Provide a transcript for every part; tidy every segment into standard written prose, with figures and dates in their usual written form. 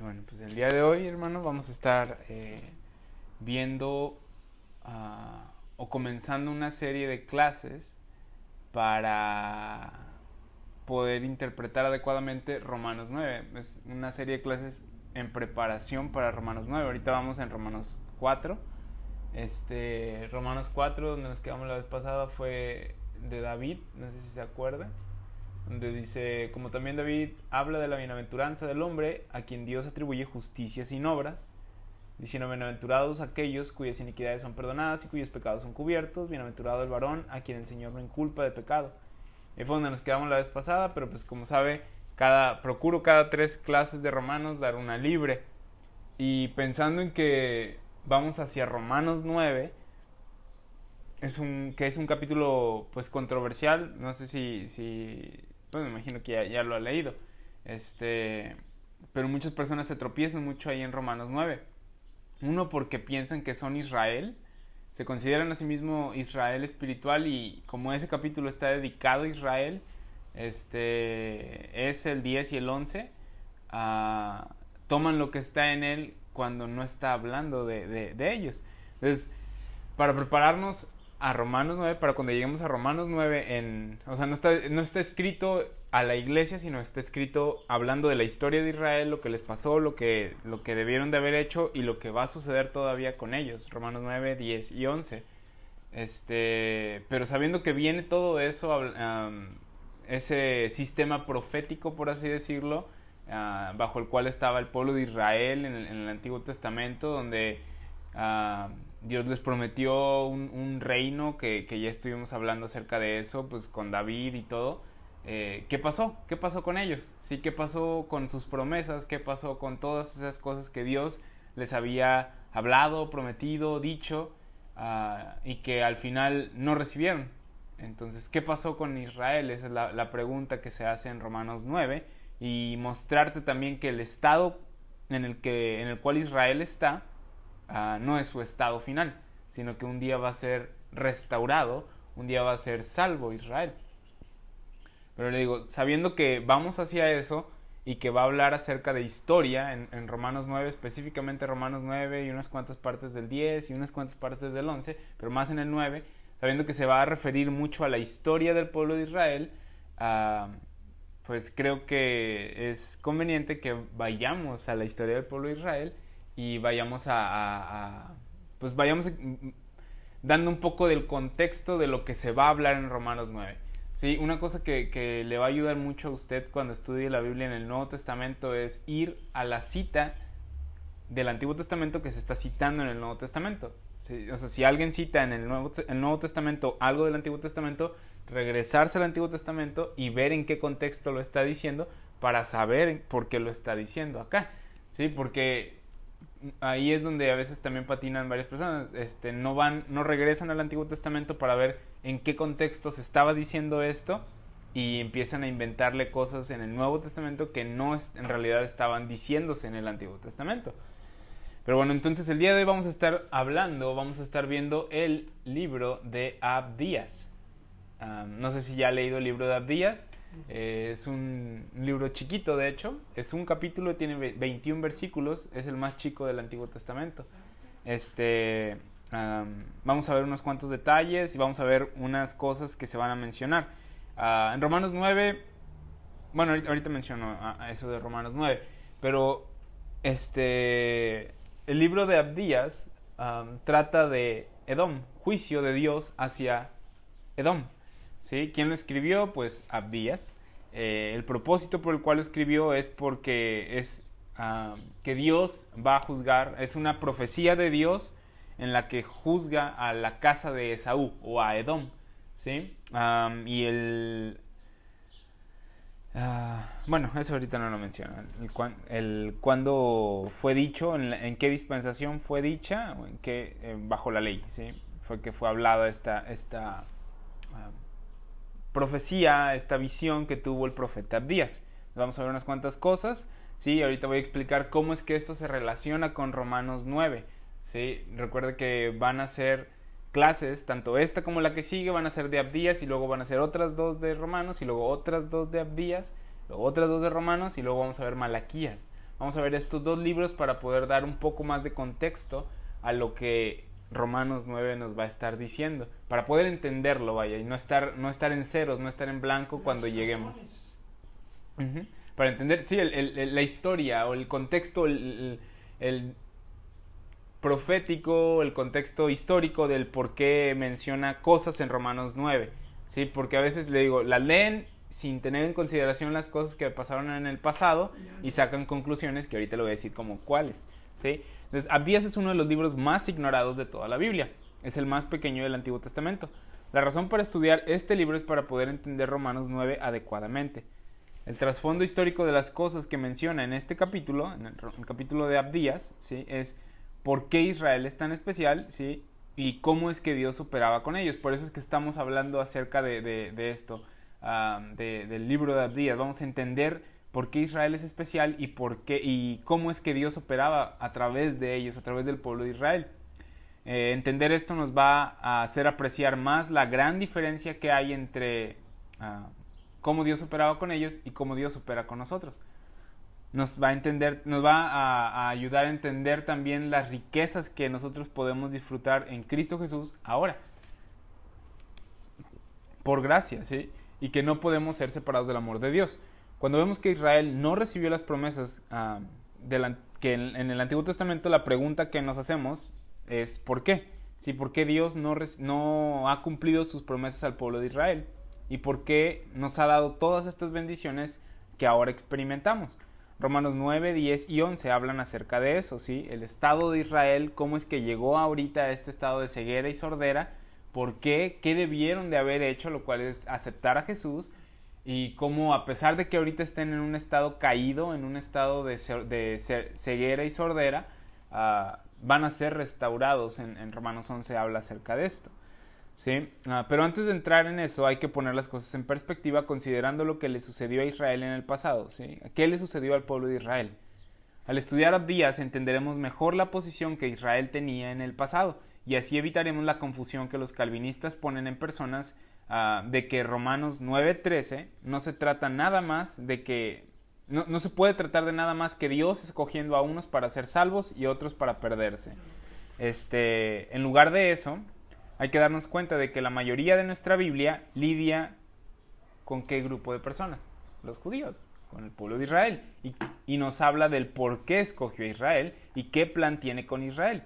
Bueno, pues el día de hoy, hermano, vamos a estar viendo o comenzando una serie de clases para poder interpretar adecuadamente Romanos 9. Es una serie de clases en preparación para Romanos 9. Ahorita vamos en Romanos 4. Romanos 4, donde nos quedamos la vez pasada, fue de David, no sé si se acuerda, donde dice: como también David habla de la bienaventuranza del hombre a quien Dios atribuye justicia sin obras, diciendo: bienaventurados aquellos cuyas iniquidades son perdonadas y cuyos pecados son cubiertos, bienaventurado el varón a quien el Señor no inculpa de pecado. Y fue donde nos quedamos la vez pasada, pero pues como sabe, procuro cada 3 clases de Romanos dar una libre. Y pensando en que vamos hacia Romanos 9, que es un capítulo pues controversial, no sé si pues me imagino que ya lo ha leído, pero muchas personas se tropiezan mucho ahí en Romanos 9. Uno, porque piensan que son Israel, se consideran a sí mismo Israel espiritual, y como ese capítulo está dedicado a Israel, es el 10 y el 11, toman lo que está en él cuando no está hablando de ellos. Entonces, para prepararnos a Romanos 9, para cuando lleguemos a Romanos 9, o sea, no está escrito a la iglesia, sino está escrito hablando de la historia de Israel, lo que les pasó, lo que debieron de haber hecho y lo que va a suceder todavía con ellos. Romanos 9, 10 y 11. Pero sabiendo que viene todo eso, ese sistema profético, por así decirlo, bajo el cual estaba el pueblo de Israel en el Antiguo Testamento, donde Dios les prometió un reino, que ya estuvimos hablando acerca de eso, pues con David y todo. ¿Qué pasó? ¿Qué pasó con ellos? ¿Sí? ¿Qué pasó con sus promesas? ¿Qué pasó con todas esas cosas que Dios les había hablado, prometido, dicho, y que al final no recibieron? Entonces, ¿qué pasó con Israel? Esa es la pregunta que se hace en Romanos 9, y mostrarte también que el estado en el cual Israel está, no es su estado final, sino que un día va a ser restaurado, un día va a ser salvo Israel. Pero le digo, sabiendo que vamos hacia eso y que va a hablar acerca de historia en Romanos 9, específicamente Romanos 9 y unas cuantas partes del 10 y unas cuantas partes del 11, pero más en el 9, sabiendo que se va a referir mucho a la historia del pueblo de Israel, pues creo que es conveniente que vayamos a la historia del pueblo de Israel y vayamos pues vayamos dando un poco del contexto de lo que se va a hablar en Romanos 9. Sí, una cosa que le va a ayudar mucho a usted cuando estudie la Biblia en el Nuevo Testamento es ir a la cita del Antiguo Testamento que se está citando en el Nuevo Testamento. Sí, o sea, si alguien cita en el Nuevo Testamento algo del Antiguo Testamento, regresarse al Antiguo Testamento y ver en qué contexto lo está diciendo para saber por qué lo está diciendo acá. Sí, porque ahí es donde a veces también patinan varias personas, no regresan al Antiguo Testamento para ver en qué contexto se estaba diciendo esto, y empiezan a inventarle cosas en el Nuevo Testamento que no en realidad estaban diciéndose en el Antiguo Testamento. Pero bueno, entonces el día de hoy vamos a estar viendo el libro de Abdías. No sé si ya ha leído el libro de Abdías. Es un libro chiquito, de hecho. Es un capítulo, tiene 21 versículos. Es el más chico del Antiguo Testamento. Vamos a ver unos cuantos detalles y vamos a ver unas cosas que se van a mencionar. En Romanos 9, bueno, ahorita menciono eso de Romanos 9, pero el libro de Abdías trata de Edom, juicio de Dios hacia Edom. ¿Sí? ¿Quién lo escribió? Pues Abdías. El propósito por el cual lo escribió es porque es que Dios va a juzgar, es una profecía de Dios en la que juzga a la casa de Esaú o a Edom. ¿Sí? Bueno, eso ahorita no lo menciona. El cuándo fue dicho, en qué dispensación fue dicha, o en qué, bajo la ley, ¿sí? Fue que fue hablada esta profecía, esta visión que tuvo el profeta Abdías. Vamos a ver unas cuantas cosas, ¿sí? Ahorita voy a explicar cómo es que esto se relaciona con Romanos 9, ¿sí? Recuerde que van a ser clases, tanto esta como la que sigue van a ser de Abdías, y luego van a ser otras 2 de Romanos, y luego otras 2 de Abdías, luego otras 2 de Romanos, y luego vamos a ver Malaquías. Vamos a ver estos dos libros para poder dar un poco más de contexto a lo que Romanos 9 nos va a estar diciendo, para poder entenderlo, vaya, y no estar en ceros, no estar en blanco cuando lleguemos. Para entender, sí, la historia o el contexto, el profético, el contexto histórico del por qué menciona cosas en Romanos 9, ¿sí? Porque a veces le digo, la leen sin tener en consideración las cosas que pasaron en el pasado y sacan conclusiones que ahorita le voy a decir como cuáles, ¿sí? Entonces, Abdías es uno de los libros más ignorados de toda la Biblia, es el más pequeño del Antiguo Testamento. La razón para estudiar este libro es para poder entender Romanos 9 adecuadamente. El trasfondo histórico de las cosas que menciona en este capítulo, en el capítulo de Abdías, ¿sí? Es por qué Israel es tan especial, ¿sí? Y cómo es que Dios operaba con ellos. Por eso es que estamos hablando acerca de esto, del libro de Abdías. Vamos a entender por qué Israel es especial y cómo es que Dios operaba a través de ellos, a través del pueblo de Israel. Entender esto nos va a hacer apreciar más la gran diferencia que hay entre cómo Dios operaba con ellos y cómo Dios opera con nosotros. Nos va a ayudar a entender también las riquezas que nosotros podemos disfrutar en Cristo Jesús ahora, por gracia, ¿sí? Y que no podemos ser separados del amor de Dios. Cuando vemos que Israel no recibió las promesas que en el Antiguo Testamento, la pregunta que nos hacemos es ¿por qué? ¿Sí? ¿Por qué Dios no ha cumplido sus promesas al pueblo de Israel? ¿Y por qué nos ha dado todas estas bendiciones que ahora experimentamos? Romanos 9, 10 y 11 hablan acerca de eso, ¿sí? El estado de Israel, cómo es que llegó ahorita a este estado de ceguera y sordera, por qué, qué debieron de haber hecho, lo cual es aceptar a Jesús, y cómo a pesar de que ahorita estén en un estado caído, en un estado de ceguera y sordera, van a ser restaurados. En Romanos 11 habla acerca de esto. ¿Sí? Pero antes de entrar en eso hay que poner las cosas en perspectiva considerando lo que le sucedió a Israel en el pasado, ¿sí? ¿Qué le sucedió al pueblo de Israel? Al estudiar Abdías entenderemos mejor la posición que Israel tenía en el pasado y así evitaremos la confusión que los calvinistas ponen en personas de que Romanos 9:13 no se trata nada más de que no se puede tratar de nada más que Dios escogiendo a unos para ser salvos y otros para perderse. En lugar de eso, hay que darnos cuenta de que la mayoría de nuestra Biblia lidia con qué grupo de personas, los judíos, con el pueblo de Israel, y nos habla del por qué escogió a Israel y qué plan tiene con Israel,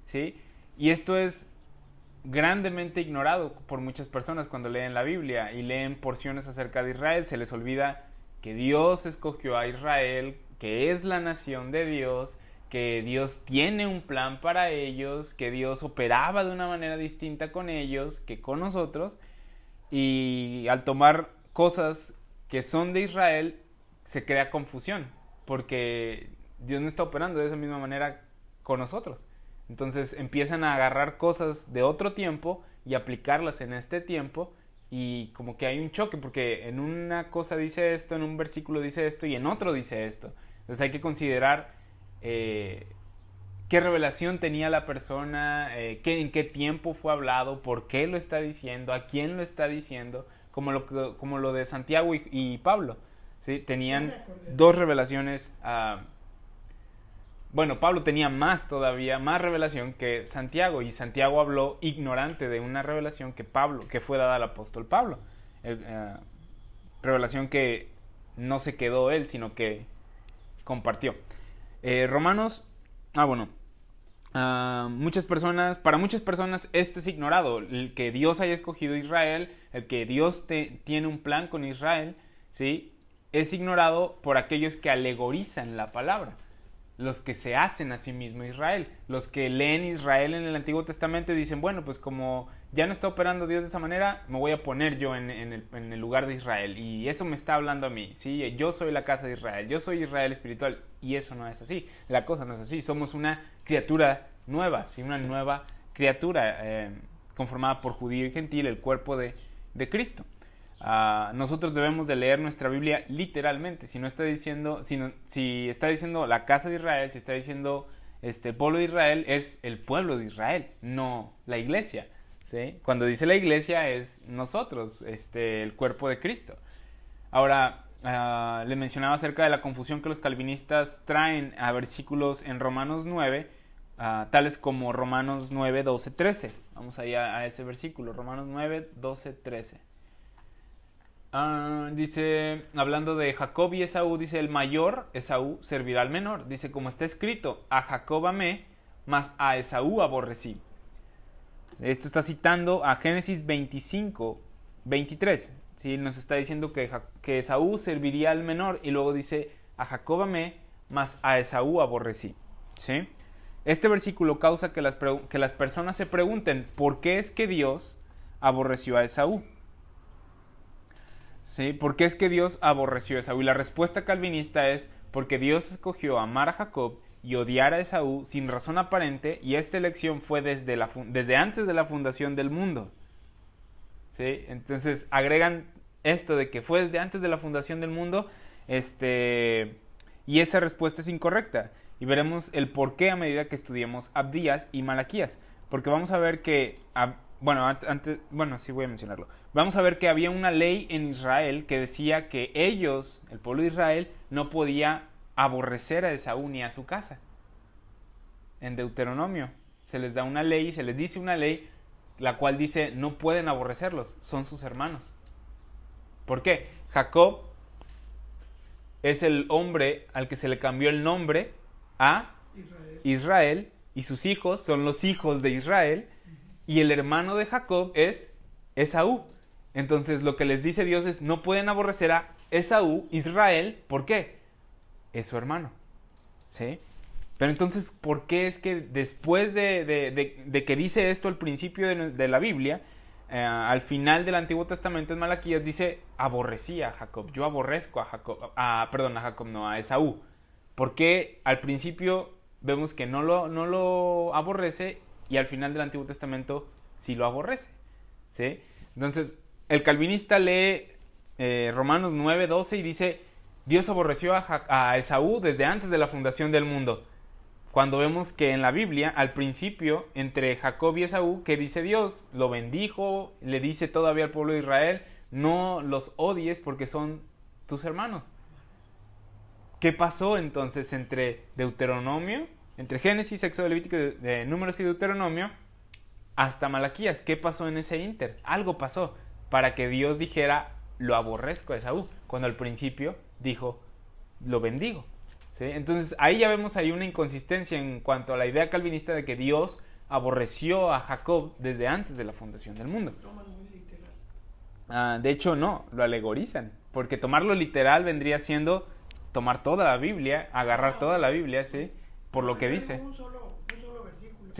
¿sí? Y esto es grandemente ignorado por muchas personas cuando leen la Biblia y leen porciones acerca de Israel. Se les olvida que Dios escogió a Israel, que es la nación de Dios, que Dios tiene un plan para ellos, que Dios operaba de una manera distinta con ellos que con nosotros, y al tomar cosas que son de Israel se crea confusión, porque Dios no está operando de esa misma manera con nosotros. Entonces empiezan a agarrar cosas de otro tiempo y aplicarlas en este tiempo, y como que hay un choque, porque en una cosa dice esto, en un versículo dice esto y en otro dice esto. Entonces hay que considerar qué revelación tenía la persona, en qué tiempo fue hablado, por qué lo está diciendo, a quién lo está diciendo, como lo de Santiago y Pablo, ¿sí? Tenían dos revelaciones. Bueno, Pablo tenía más revelación que Santiago, y Santiago habló ignorante de una revelación que fue dada al apóstol Pablo, revelación que no se quedó él, sino que compartió. Romanos, para muchas personas esto es ignorado, el que Dios haya escogido a Israel, el que Dios tiene un plan con Israel, ¿sí? Es ignorado por aquellos que alegorizan la palabra, los que se hacen a sí mismo Israel, los que leen Israel en el Antiguo Testamento y dicen, bueno, pues como ya no está operando Dios de esa manera, me voy a poner yo en el lugar de Israel, y eso me está hablando a mí, ¿sí? Yo soy la casa de Israel, yo soy Israel espiritual, y eso no es así, la cosa no es así, somos una criatura nueva, ¿sí? Una nueva criatura conformada por judío y gentil, el cuerpo de Cristo. Nosotros debemos de leer nuestra Biblia literalmente. Si está diciendo la casa de Israel, si está diciendo pueblo de Israel, es el pueblo de Israel, no la iglesia, ¿sí? Cuando dice la iglesia es nosotros, el cuerpo de Cristo. Ahora, les mencionaba acerca de la confusión que los calvinistas traen a versículos en Romanos 9, tales como Romanos 9, 12, 13. Vamos allá a ese versículo, Romanos 9, 12, 13. Dice, hablando de Jacob y Esaú, dice, el mayor, Esaú, servirá al menor. Dice, como está escrito, a Jacob amé, mas a Esaú aborrecí. Esto está citando a Génesis 25, 23. ¿Sí? Nos está diciendo que Esaú serviría al menor y luego dice, a Jacob amé, mas a Esaú aborrecí. ¿Sí? Este versículo causa que las personas se pregunten, ¿por qué es que Dios aborreció a Esaú? ¿Sí? ¿Por qué es que Dios aborreció a Esaú? Y la respuesta calvinista es porque Dios escogió amar a Jacob y odiar a Esaú sin razón aparente, y esta elección fue desde antes de la fundación del mundo. ¿Sí? Entonces agregan esto de que fue desde antes de la fundación del mundo, y esa respuesta es incorrecta. Y veremos el por qué a medida que estudiemos Abdías y Malaquías. Porque vamos a ver que... sí voy a mencionarlo. Vamos a ver que había una ley en Israel que decía que ellos, el pueblo de Israel, no podía aborrecer a Esaú ni a su casa. En Deuteronomio se les da una ley, se les dice una ley, la cual dice no pueden aborrecerlos, son sus hermanos. ¿Por qué? Jacob es el hombre al que se le cambió el nombre a Israel, y sus hijos son los hijos de Israel, y el hermano de Jacob es Esaú. Entonces lo que les dice Dios es no pueden aborrecer a Esaú, Israel. ¿Por qué? Es su hermano. ¿Sí? Pero entonces, ¿por qué es que después de que dice esto al principio de la Biblia, al final del Antiguo Testamento en Malaquías dice aborrecí a Jacob? Yo aborrezco a Esaú. ¿Por qué al principio vemos que no lo aborrece y al final del Antiguo Testamento sí lo aborrece? ¿Sí? Entonces, el calvinista lee Romanos 9, 12 y dice, Dios aborreció a Esaú desde antes de la fundación del mundo. Cuando vemos que en la Biblia, al principio, entre Jacob y Esaú, ¿qué dice Dios? Lo bendijo, le dice todavía al pueblo de Israel, no los odies porque son tus hermanos. ¿Qué pasó entonces entre Deuteronomio, entre Génesis, Éxodo, Levítico, de Números y Deuteronomio, hasta Malaquías? ¿Qué pasó en ese ínter? Algo pasó para que Dios dijera, lo aborrezco a Esaú, cuando al principio dijo, lo bendigo. ¿Sí? Entonces ahí ya vemos ahí una inconsistencia en cuanto a la idea calvinista de que Dios aborreció a Jacob desde antes de la fundación del mundo. De hecho no, lo alegorizan, porque tomarlo literal vendría siendo tomar toda la Biblia, agarrar toda la Biblia, ¿sí? Por lo que dice. Un solo versículo.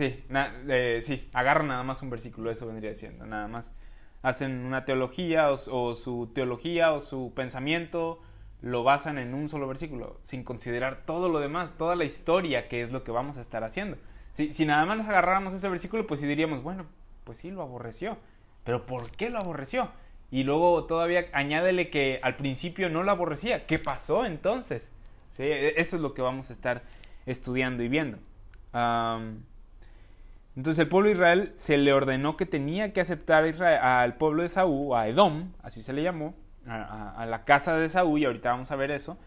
Sí, agarran nada más un versículo, eso vendría siendo, nada más. Hacen una teología o su teología o su pensamiento lo basan en un solo versículo, sin considerar todo lo demás, toda la historia, que es lo que vamos a estar haciendo. Si nada más nos agarráramos ese versículo, pues sí diríamos, bueno, pues sí, lo aborreció. Pero ¿por qué lo aborreció? Y luego todavía añádele que al principio no lo aborrecía. ¿Qué pasó entonces? ¿Sí? Eso es lo que vamos a estar estudiando y viendo. Entonces el pueblo de Israel se le ordenó que tenía que aceptar al pueblo de Esaú, a Edom, así se le llamó, a la casa de Esaú, y ahorita vamos a ver eso,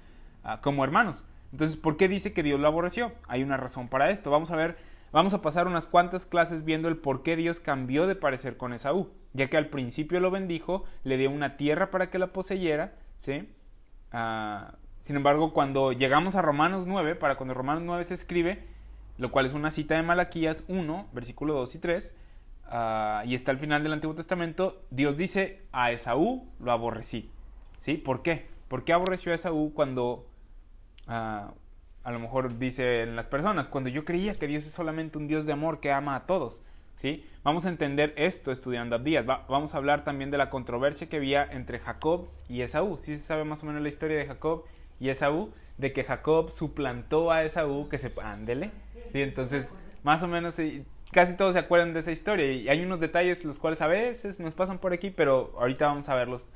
como hermanos. Entonces, ¿por qué dice que Dios lo aborreció? Hay una razón para esto. Vamos a pasar unas cuantas clases viendo el por qué Dios cambió de parecer con Esaú, ya que al principio lo bendijo, le dio una tierra para que la poseyera, ¿sí? Sin embargo, cuando llegamos a Romanos 9, para cuando Romanos 9 se escribe, lo cual es una cita de Malaquías 1, versículo 2 y 3, y está al final del Antiguo Testamento, Dios dice, a Esaú lo aborrecí. ¿Sí? ¿Por qué? ¿Por qué aborreció a Esaú cuando, a lo mejor dicen las personas, cuando yo creía que Dios es solamente un Dios de amor que ama a todos? ¿Sí? Vamos a entender esto estudiando Abdías. Vamos a hablar también de la controversia que había entre Jacob y Esaú. ¿Sí se sabe más o menos la historia de Jacob y Esaú? De que Jacob suplantó a Esaú, ándele. ¿Sí? Entonces, más o menos, casi todos se acuerdan de esa historia. Y hay unos detalles los cuales a veces nos pasan por aquí, pero ahorita vamos a verlos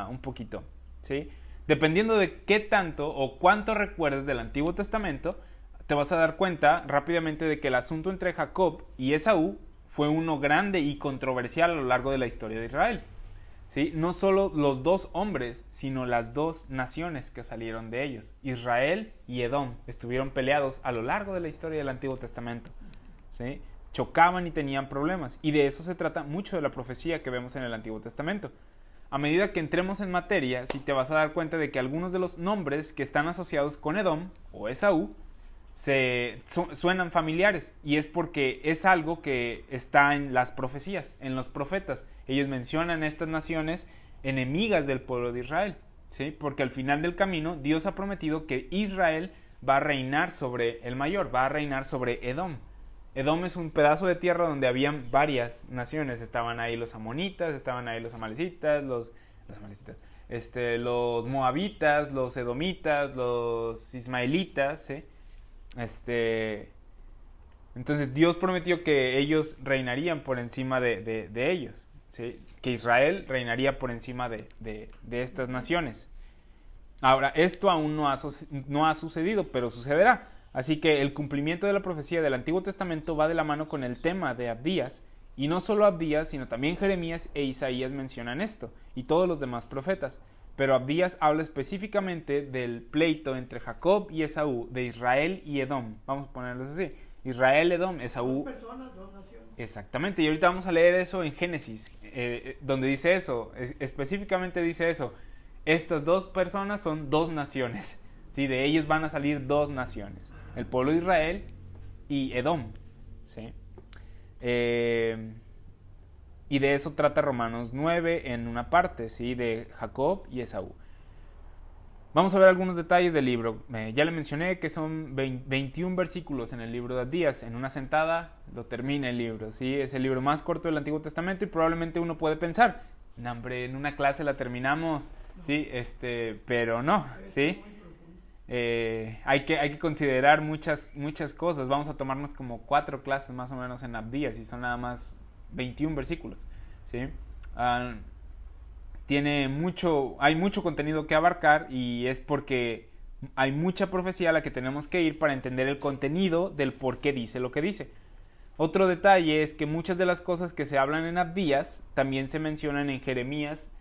un poquito. ¿Sí? Dependiendo de qué tanto o cuánto recuerdes del Antiguo Testamento, te vas a dar cuenta rápidamente de que el asunto entre Jacob y Esaú fue uno grande y controversial a lo largo de la historia de Israel. ¿sí? No solo los dos hombres, sino las dos naciones que salieron de ellos. Israel y Edom estuvieron peleados a lo largo de la historia del Antiguo Testamento, ¿sí? Chocaban y tenían problemas. Y de eso se trata mucho de la profecía que vemos en el Antiguo Testamento. A medida que entremos en materia, sí te vas a dar cuenta de que algunos de los nombres que están asociados con Edom o Esaú suenan familiares, y es porque es algo que está en las profecías, en los profetas. Ellos mencionan estas naciones enemigas del pueblo de Israel, ¿sí? Porque al final del camino Dios ha prometido que Israel va a reinar sobre el mayor, va a reinar sobre Edom. Edom es un pedazo de tierra donde habían varias naciones. Estaban ahí los amonitas, estaban ahí los amalecitas, los moabitas, los edomitas, los ismaelitas, ¿sí? Entonces Dios prometió que ellos reinarían por encima de ellos, ¿sí? Que Israel reinaría por encima de estas naciones. Ahora, esto aún no ha sucedido, pero sucederá. Así que el cumplimiento de la profecía del Antiguo Testamento va de la mano con el tema de Abdías, y no solo Abdías, sino también Jeremías e Isaías mencionan esto, y todos los demás profetas. Pero Abdías habla específicamente del pleito entre Jacob y Esaú, de Israel y Edom. Vamos a ponerlos así: Israel, Edom, Esaú. Dos personas, dos naciones. Exactamente, y ahorita vamos a leer eso en Génesis, donde dice eso, específicamente dice eso. Estas dos personas son dos naciones, ¿sí? De ellos van a salir dos naciones, el pueblo de Israel y Edom, ¿sí? Y de eso trata Romanos 9 en una parte, ¿sí? De Jacob y Esaú. Vamos a ver algunos detalles del libro. Ya le mencioné que son 21 versículos en el libro de Abdías. En una sentada lo termina el libro, ¿sí? Es el libro más corto del Antiguo Testamento, y probablemente uno puede pensar, no, hombre, en una clase la terminamos, ¿sí? Pero no, ¿sí? Hay que considerar muchas cosas. Vamos a tomarnos como 4 clases más o menos en Abdías, y son nada más 21 versículos, ¿sí? Hay mucho contenido que abarcar, y es porque hay mucha profecía a la que tenemos que ir para entender el contenido del por qué dice lo que dice. Otro detalle es que muchas de las cosas que se hablan en Abdías también se mencionan en Jeremías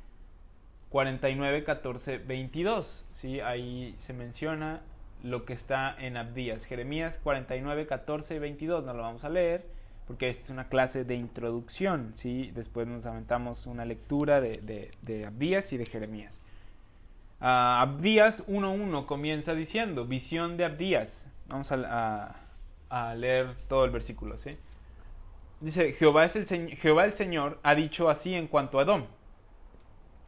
49, 14, 22, ¿sí? Ahí se menciona lo que está en Abdías. Jeremías 49, 14 y 22, no lo vamos a leer porque esta es una clase de introducción, ¿sí? Después nos aventamos una lectura de Abdías y de Jeremías. Abdías 1.1 comienza diciendo, visión de Abdías. Vamos a leer todo el versículo, ¿sí? Dice, Jehová el Señor ha dicho así en cuanto a Edom.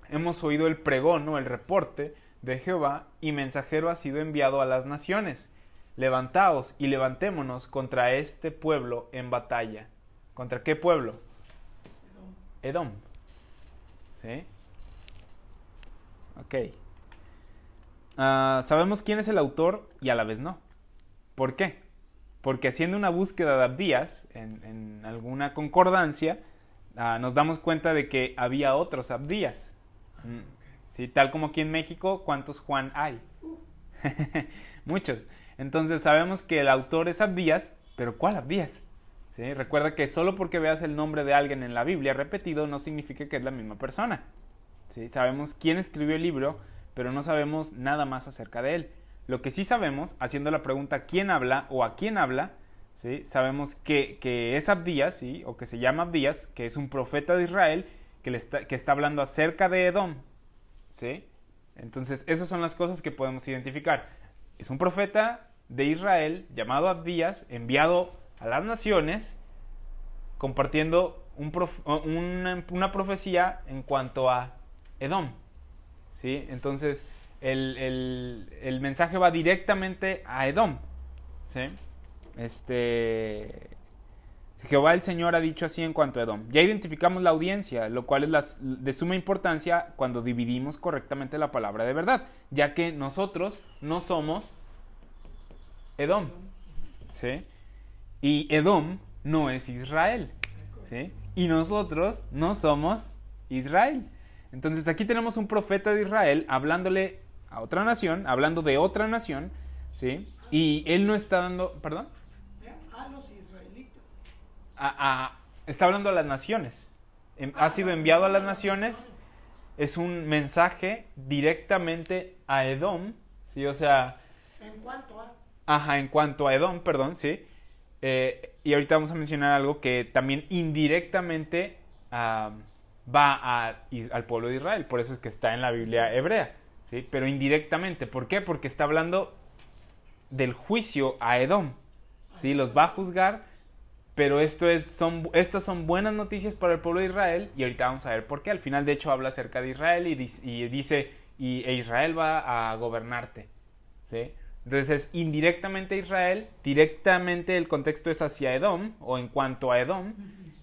Hemos oído el pregón o el reporte de Jehová, y mensajero ha sido enviado a las naciones. Levantaos y levantémonos contra este pueblo en batalla. ¿Contra qué pueblo? Edom. ¿Sí? Ok. Sabemos quién es el autor y a la vez no. ¿Por qué? Porque haciendo una búsqueda de Abdías en alguna concordancia, nos damos cuenta de que había otros Abdías. ¿Sí? Tal como aquí en México, ¿cuántos Juan hay? Muchos. Entonces sabemos que el autor es Abdías, pero ¿cuál Abdías? ¿Sí? Recuerda que solo porque veas el nombre de alguien en la Biblia repetido no significa que es la misma persona. ¿Sí? Sabemos quién escribió el libro, pero no sabemos nada más acerca de él. Lo que sí sabemos, haciendo la pregunta ¿quién habla o a quién habla? ¿Sí? Sabemos que es Abdías, ¿sí? O que se llama Abdías, que es un profeta de Israel que está hablando acerca de Edom, ¿sí? Entonces esas son las cosas que podemos identificar. Es un profeta de Israel llamado Abdías, enviado a las naciones, compartiendo una profecía en cuanto a Edom, ¿sí? Entonces el mensaje va directamente a Edom, ¿sí? Jehová el Señor ha dicho así en cuanto a Edom. Ya identificamos la audiencia, lo cual es de suma importancia cuando dividimos correctamente la palabra de verdad, ya que nosotros no somos Edom, ¿sí? Y Edom no es Israel, ¿sí? Y nosotros no somos Israel. Entonces aquí tenemos un profeta de Israel hablándole a otra nación, hablando de otra nación, ¿sí? Y él no está dando, ¿perdón? A los israelitas. Está hablando a las naciones. Ha sido enviado a las naciones, es un mensaje directamente a Edom, ¿sí? O sea, En cuanto a... ajá, en cuanto a Edom, perdón, ¿sí? Y ahorita vamos a mencionar algo que también indirectamente al pueblo de Israel, por eso es que está en la Biblia hebrea, ¿sí? Pero indirectamente, ¿por qué? Porque está hablando del juicio a Edom, ¿sí? Los va a juzgar, pero estas son buenas noticias para el pueblo de Israel, y ahorita vamos a ver por qué. Al final, de hecho, habla acerca de Israel y dice, Israel va a gobernarte, ¿sí? Entonces es indirectamente a Israel, directamente el contexto es hacia Edom, o en cuanto a Edom,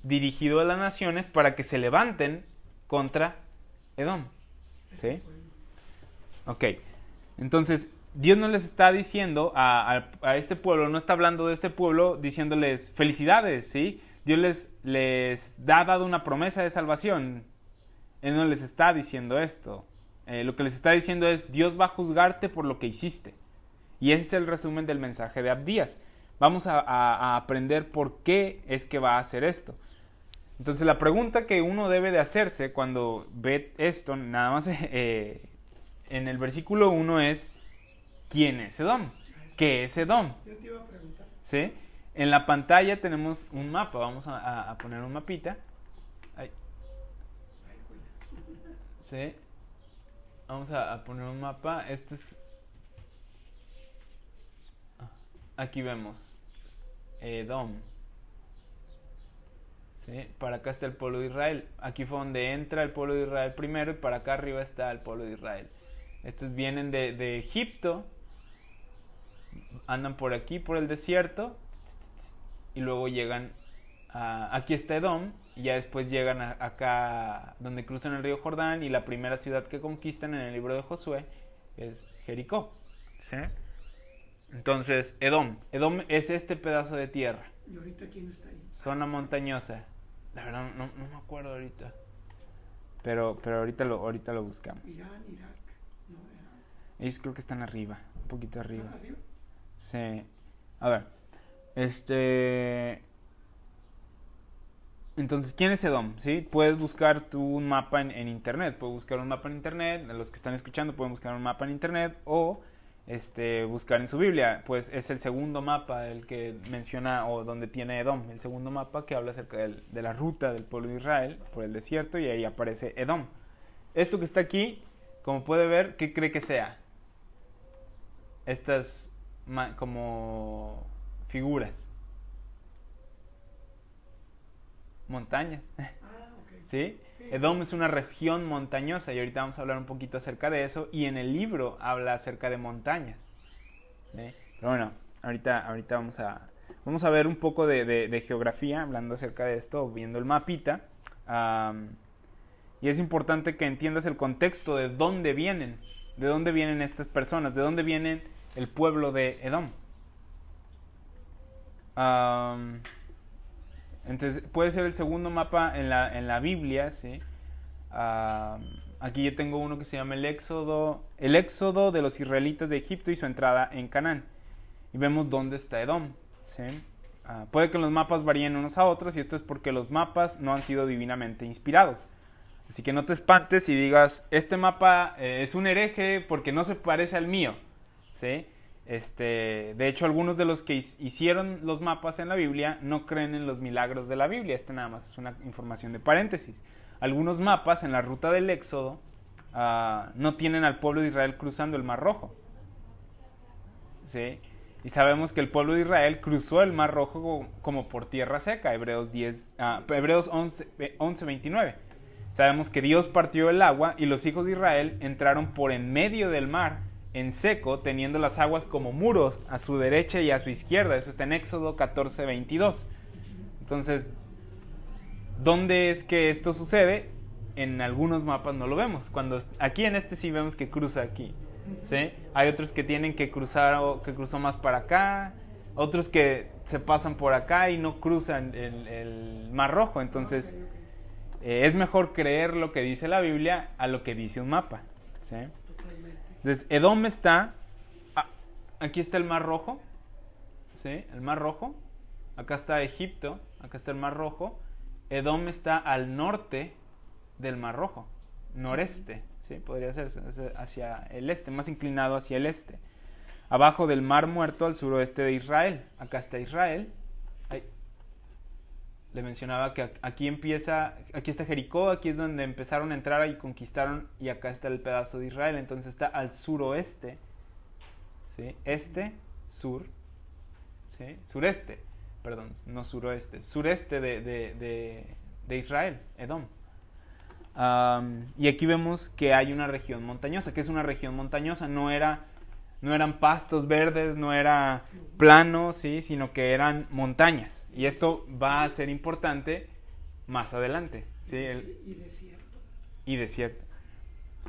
dirigido a las naciones para que se levanten contra Edom, ¿sí? Ok, entonces Dios no les está diciendo a este pueblo, no está hablando de este pueblo diciéndoles felicidades, ¿sí? Dios les ha dado una promesa de salvación. Él no les está diciendo esto. Lo que les está diciendo es, Dios va a juzgarte por lo que hiciste. Y ese es el resumen del mensaje de Abdías. Vamos a aprender por qué es que va a hacer esto. Entonces la pregunta que uno debe de hacerse cuando ve esto, nada más en el versículo 1 es, ¿quién es Edom? ¿Qué es Edom? Yo te iba a preguntar. ¿Sí? En la pantalla tenemos un mapa, vamos a poner un mapita. Ahí. ¿Sí? Vamos a poner un mapa. Este es... Aquí vemos Edom. ¿Sí? Para acá está el pueblo de Israel. Aquí fue donde entra el pueblo de Israel primero y para acá arriba está el pueblo de Israel. Estos vienen de Egipto, andan por aquí, por el desierto, y luego llegan aquí está Edom, y ya después llegan acá donde cruzan el río Jordán, y la primera ciudad que conquistan en el libro de Josué es Jericó. ¿Sí? Entonces, Edom es este pedazo de tierra. ¿Y ahorita quién está ahí? Zona montañosa. La verdad no me acuerdo ahorita. Pero ahorita lo buscamos. Irán, Irak. No, Irán. Ellos creo que están arriba, un poquito arriba. ¿Más arriba? Sí. A ver. Entonces, ¿quién es Edom? ¿Sí? Puedes buscar tú un mapa en internet. Puedes buscar un mapa en internet. Los que están escuchando pueden buscar un mapa en internet o buscar en su Biblia. Pues es el segundo mapa el que menciona o donde tiene Edom. El segundo mapa que habla acerca de la ruta del pueblo de Israel por el desierto y ahí aparece Edom. Esto que está aquí, como puede ver, ¿qué cree que sea? Estas como figuras. Montañas. Okay. ¿Sí? Edom es una región montañosa y ahorita vamos a hablar un poquito acerca de eso y en el libro habla acerca de montañas. ¿Sí? Pero bueno, ahorita vamos a ver un poco de geografía hablando acerca de esto, viendo el mapita. Y es importante que entiendas el contexto de dónde vienen estas personas, de dónde vienen el pueblo de Edom. Entonces puede ser el segundo mapa en la Biblia, ¿sí? Aquí yo tengo uno que se llama el éxodo de los israelitas de Egipto y su entrada en Canaán. Y vemos dónde está Edom, ¿sí? Puede que los mapas varíen unos a otros y esto es porque los mapas no han sido divinamente inspirados. Así que no te espantes y digas, este mapa es un hereje porque no se parece al mío, ¿sí? De hecho, algunos de los que hicieron los mapas en la Biblia no creen en los milagros de la Biblia. Nada más es una información de paréntesis. Algunos mapas en la ruta del Éxodo no tienen al pueblo de Israel cruzando el Mar Rojo. ¿Sí? Y sabemos que el pueblo de Israel cruzó el Mar Rojo como por tierra seca, Hebreos 11:29. Sabemos que Dios partió el agua y los hijos de Israel entraron por en medio del mar en seco, teniendo las aguas como muros a su derecha y a su izquierda. Eso está en Éxodo 14:22. Entonces, ¿dónde es que esto sucede? En algunos mapas no lo vemos. Aquí en este sí vemos que cruza aquí, ¿sí? Hay otros que tienen que cruzar o que cruzó más para acá, otros que se pasan por acá y no cruzan el Mar Rojo. Entonces, es mejor creer lo que dice la Biblia a lo que dice un mapa, ¿sí? Entonces, Edom está, aquí está el Mar Rojo, ¿sí? El Mar Rojo, acá está Egipto, acá está el Mar Rojo. Edom está al norte del Mar Rojo, noreste, ¿sí? Podría ser hacia el este, más inclinado hacia el este. Abajo del Mar Muerto al suroeste de Israel. Acá está Israel. Ahí. Le mencionaba que aquí está Jericó, aquí es donde empezaron a entrar y conquistaron, y acá está el pedazo de Israel, entonces está al suroeste, ¿sí? Este, sur, ¿sí? Sureste, perdón, no suroeste, sureste de Israel, Edom. Y aquí vemos que hay una región montañosa. ¿Qué es una región montañosa? No eran pastos verdes, no era plano, ¿sí? Sino que eran montañas. Y esto va a ser importante más adelante, ¿sí? Y desierto.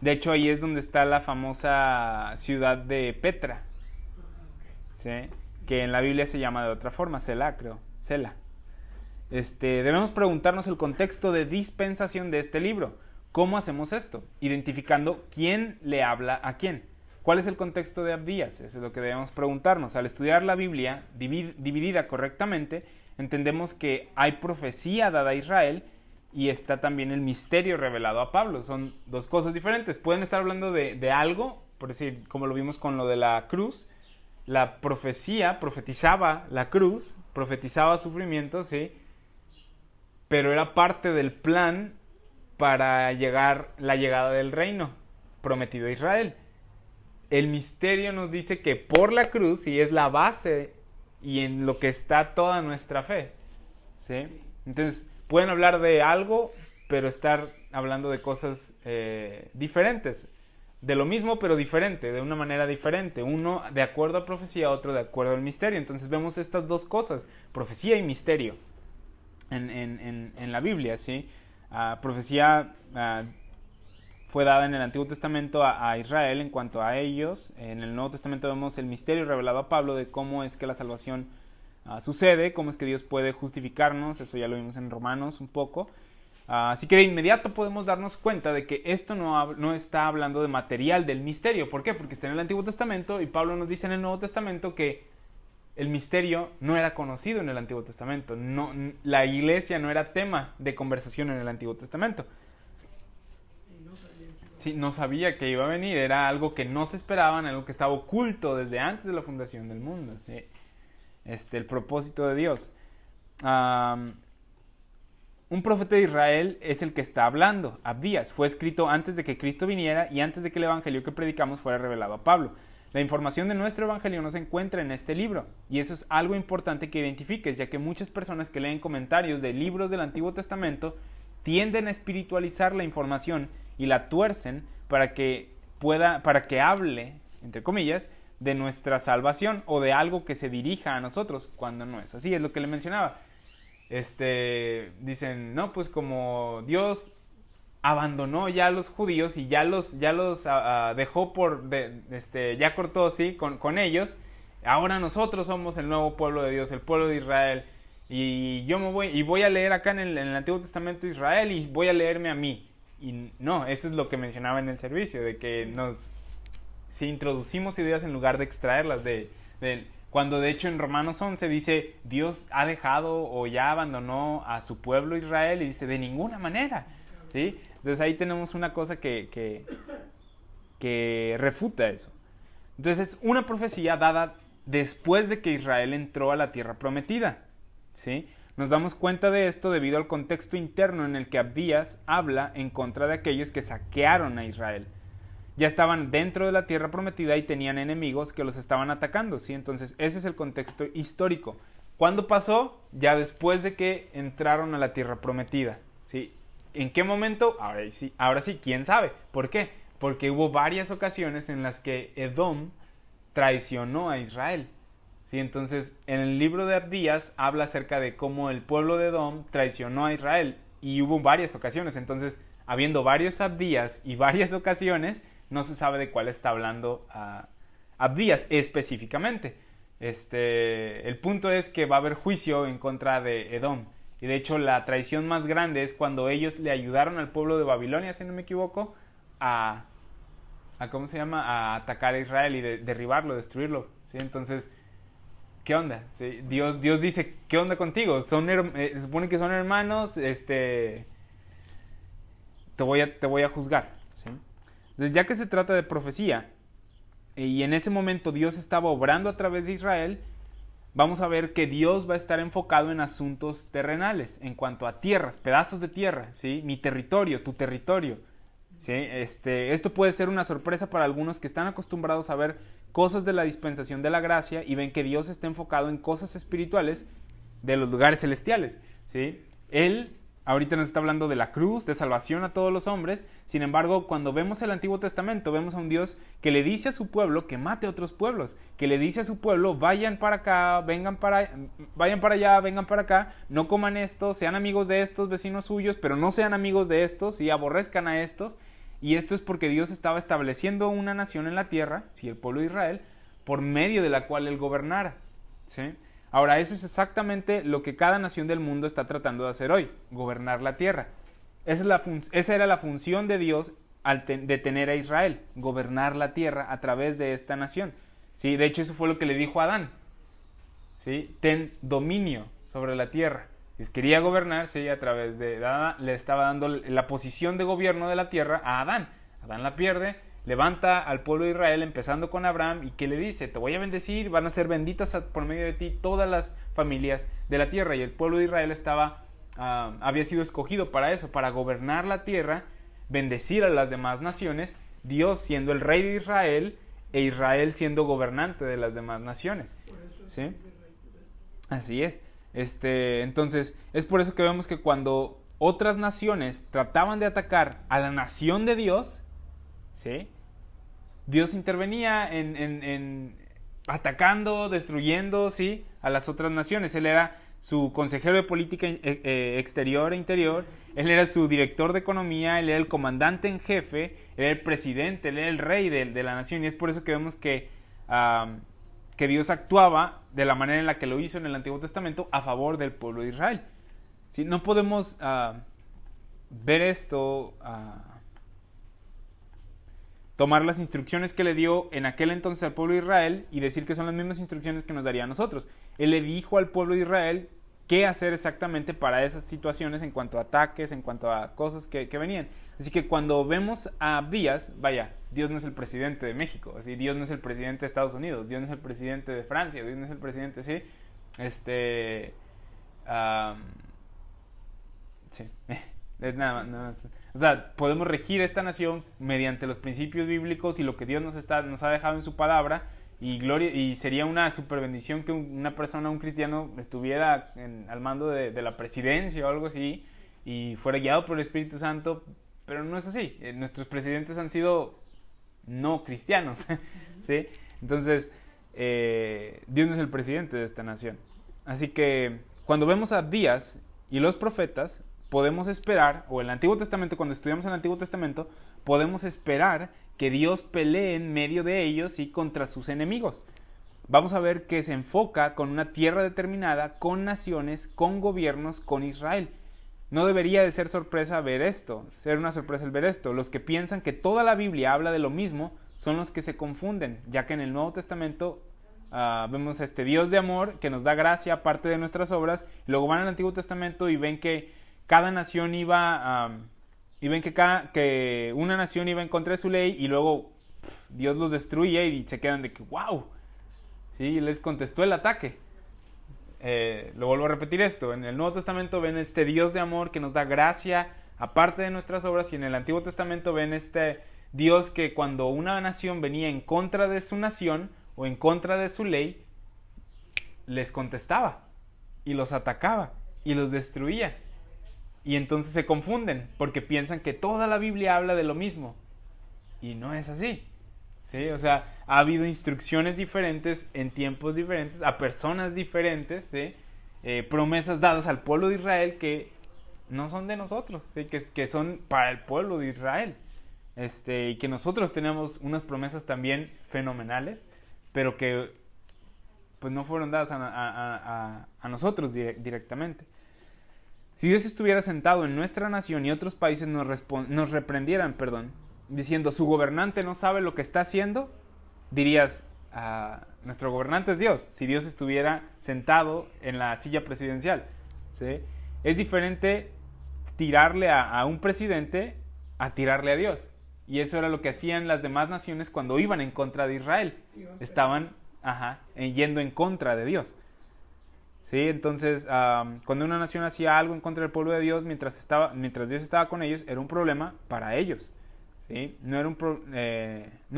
De hecho, ahí es donde está la famosa ciudad de Petra, ¿sí? Que en la Biblia se llama de otra forma, Selah, creo. Selah. Debemos preguntarnos el contexto de dispensación de este libro. ¿Cómo hacemos esto? Identificando quién le habla a quién. ¿Cuál es el contexto de Abdías? Eso es lo que debemos preguntarnos. Al estudiar la Biblia dividida correctamente, entendemos que hay profecía dada a Israel y está también el misterio revelado a Pablo. Son dos cosas diferentes. Pueden estar hablando de algo, por decir, como lo vimos con lo de la cruz. La profecía profetizaba la cruz, profetizaba sufrimiento, ¿sí? Pero era parte del plan para la llegada del reino prometido a Israel. El misterio nos dice que por la cruz, y es la base y en lo que está toda nuestra fe, ¿sí? Entonces, pueden hablar de algo, pero estar hablando de cosas diferentes. De lo mismo, pero diferente, de una manera diferente. Uno de acuerdo a profecía, otro de acuerdo al misterio. Entonces, vemos estas dos cosas, profecía y misterio, en la Biblia, ¿sí? Profecía fue dada en el Antiguo Testamento a Israel en cuanto a ellos. En el Nuevo Testamento vemos el misterio revelado a Pablo de cómo es que la salvación sucede, cómo es que Dios puede justificarnos. Eso ya lo vimos en Romanos un poco. Así que de inmediato podemos darnos cuenta de que esto no está hablando de material del misterio. ¿Por qué? Porque está en el Antiguo Testamento y Pablo nos dice en el Nuevo Testamento que el misterio no era conocido en el Antiguo Testamento. La iglesia no era tema de conversación en el Antiguo Testamento. Sí, no sabía que iba a venir, era algo que no se esperaban, algo que estaba oculto desde antes de la fundación del mundo, ¿sí? El propósito de Dios. Un profeta de Israel es el que está hablando, Abdías. Fue escrito antes de que Cristo viniera y antes de que el evangelio que predicamos fuera revelado a Pablo. La información de nuestro evangelio no se encuentra en este libro, y eso es algo importante que identifiques, ya que muchas personas que leen comentarios de libros del Antiguo Testamento tienden a espiritualizar la información y la tuercen para que hable, entre comillas, de nuestra salvación o de algo que se dirija a nosotros, cuando no es así. Es lo que le mencionaba. Dicen, no, pues como Dios abandonó ya a los judíos y ya los dejó ya cortó, sí, con ellos, ahora nosotros somos el nuevo pueblo de Dios, el pueblo de Israel, y yo voy a leer acá en el Antiguo Testamento de Israel y voy a leerme a mí. Y no, eso es lo que mencionaba en el servicio, de que si introducimos ideas en lugar de extraerlas cuando de hecho en Romanos 11 dice Dios ha dejado o ya abandonó a su pueblo Israel, y dice de ninguna manera, ¿sí? Entonces ahí tenemos una cosa que refuta eso. Entonces es una profecía dada después de que Israel entró a la tierra prometida, ¿sí? Nos damos cuenta de esto debido al contexto interno en el que Abdías habla en contra de aquellos que saquearon a Israel. Ya estaban dentro de la tierra prometida y tenían enemigos que los estaban atacando, ¿sí? Entonces ese es el contexto histórico. ¿Cuándo pasó? Ya después de que entraron a la tierra prometida, ¿sí? ¿En qué momento? Ahora sí, ¿quién sabe? ¿Por qué? Porque hubo varias ocasiones en las que Edom traicionó a Israel, ¿sí? Entonces, en el libro de Abdías habla acerca de cómo el pueblo de Edom traicionó a Israel, y hubo varias ocasiones. Entonces, habiendo varios Abdías y varias ocasiones, no se sabe de cuál está hablando Abdías específicamente. El punto es que va a haber juicio en contra de Edom. Y de hecho la traición más grande es cuando ellos le ayudaron al pueblo de Babilonia, si no me equivoco, a atacar a Israel y derribarlo, destruirlo, ¿sí? Entonces, ¿qué onda? ¿Sí? Dios dice, ¿qué onda contigo? Se supone que son hermanos, te voy a juzgar. ¿Sí? Entonces, ya que se trata de profecía, y en ese momento Dios estaba obrando a través de Israel, vamos a ver que Dios va a estar enfocado en asuntos terrenales, en cuanto a tierras, pedazos de tierra, ¿sí? Mi territorio, tu territorio. ¿Sí? Esto puede ser una sorpresa para algunos que están acostumbrados a ver cosas de la dispensación de la gracia y ven que Dios está enfocado en cosas espirituales de los lugares celestiales. ¿Sí? Él ahorita nos está hablando de la cruz, de salvación a todos los hombres. Sin embargo, cuando vemos el Antiguo Testamento, vemos a un Dios que le dice a su pueblo que mate a otros pueblos, que le dice a su pueblo, vayan para acá, vayan para allá, vengan para acá, no coman esto, sean amigos de estos vecinos suyos, pero no sean amigos de estos y aborrezcan a estos. Y esto es porque Dios estaba estableciendo una nación en la tierra, sí, el pueblo de Israel, por medio de la cual él gobernara. ¿Sí? Ahora, eso es exactamente lo que cada nación del mundo está tratando de hacer hoy, gobernar la tierra. Esa era la función de Dios de tener a Israel, gobernar la tierra a través de esta nación. ¿Sí? De hecho, eso fue lo que le dijo a Adán. ¿Sí? Ten dominio sobre la tierra. Quería gobernar, ¿sí? A través de Adán, le estaba dando la posición de gobierno de la tierra a Adán. Adán la pierde, levanta al pueblo de Israel, empezando con Abraham, y ¿qué le dice? Te voy a bendecir, van a ser benditas por medio de ti todas las familias de la tierra. Y el pueblo de Israel había sido escogido para eso, para gobernar la tierra, bendecir a las demás naciones, Dios siendo el rey de Israel e Israel siendo gobernante de las demás naciones. ¿Sí? Así es. Entonces, es por eso que vemos que cuando otras naciones trataban de atacar a la nación de Dios, ¿sí? Dios intervenía en atacando, destruyendo, ¿sí? A las otras naciones. Él era su consejero de política exterior e interior, él era su director de economía, él era el comandante en jefe, él era el presidente, él era el rey de la nación. Y es por eso que vemos que Dios actuaba de la manera en la que lo hizo en el Antiguo Testamento a favor del pueblo de Israel. ¿Sí? No podemos ver esto, tomar las instrucciones que le dio en aquel entonces al pueblo de Israel y decir que son las mismas instrucciones que nos daría a nosotros. Él le dijo al pueblo de Israel qué hacer exactamente para esas situaciones en cuanto a ataques, en cuanto a cosas que venían. Así que cuando vemos a Abdías, vaya, Dios no es el presidente de México, así, Dios no es el presidente de Estados Unidos, Dios no es el presidente de Francia, Dios no es el presidente, sí, sí, nada más. O sea, podemos regir esta nación mediante los principios bíblicos y lo que Dios nos ha dejado en su palabra, y sería una super bendición que una persona, un cristiano, estuviera al mando de la presidencia o algo así y fuera guiado por el Espíritu Santo, pero no es así. Nuestros presidentes han sido no cristianos, ¿sí? Entonces, Dios no es el presidente de esta nación. Así que cuando vemos a Abdías y los profetas, podemos esperar, o el Antiguo Testamento, cuando estudiamos el Antiguo Testamento, podemos esperar que Dios pelee en medio de ellos y contra sus enemigos. Vamos a ver que se enfoca con una tierra determinada, con naciones, con gobiernos, con Israel. No debería de ser sorpresa ver esto, ser una sorpresa el ver esto. Los que piensan que toda la Biblia habla de lo mismo son los que se confunden, ya que en el Nuevo Testamento vemos a este Dios de amor que nos da gracia aparte de nuestras obras, y luego van al Antiguo Testamento y ven que cada nación y ven que una nación iba en contra de su ley y luego Dios los destruye y se quedan de que ¡wow! ¿Sí? Les contestó el ataque. Lo vuelvo a repetir esto, en el Nuevo Testamento ven este Dios de amor que nos da gracia aparte de nuestras obras, y en el Antiguo Testamento ven este Dios que cuando una nación venía en contra de su nación o en contra de su ley, les contestaba y los atacaba y los destruía. Y entonces se confunden porque piensan que toda la Biblia habla de lo mismo. Y no es así. ¿Sí? O sea, ha habido instrucciones diferentes en tiempos diferentes, a personas diferentes, ¿sí? Promesas dadas al pueblo de Israel que no son de nosotros, ¿sí? que son para el pueblo de Israel. Y que nosotros tenemos unas promesas también fenomenales, pero que pues no fueron dadas a nosotros directamente. Si Dios estuviera sentado en nuestra nación y otros países nos reprendieran, diciendo su gobernante no sabe lo que está haciendo, dirías, nuestro gobernante es Dios, si Dios estuviera sentado en la silla presidencial, ¿sí? Es diferente tirarle a un presidente a tirarle a Dios. Y eso era lo que hacían las demás naciones cuando iban en contra de Israel. Estaban yendo en contra de Dios. ¿Sí? Entonces, cuando una nación hacía algo en contra del pueblo de Dios, mientras Dios estaba con ellos, era un problema para ellos. ¿Sí? No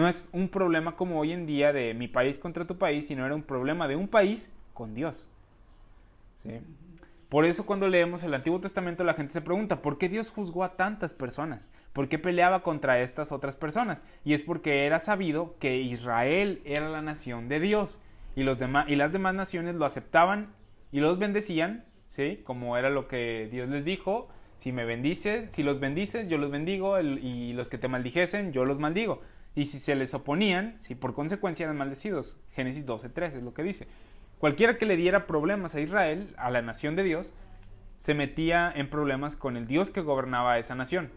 es un problema como hoy en día de mi país contra tu país, sino era un problema de un país con Dios. ¿Sí? Por eso cuando leemos el Antiguo Testamento la gente se pregunta, ¿por qué Dios juzgó a tantas personas? ¿Por qué peleaba contra estas otras personas? Y es porque era sabido que Israel era la nación de Dios y las demás naciones lo aceptaban y los bendecían, ¿sí? Como era lo que Dios les dijo, si los bendices, yo los bendigo, y los que te maldijesen, yo los maldigo. Y si se les oponían, si por consecuencia eran maldecidos. Génesis 12:3 es lo que dice. Cualquiera que le diera problemas a Israel, a la nación de Dios, se metía en problemas con el Dios que gobernaba a esa nación.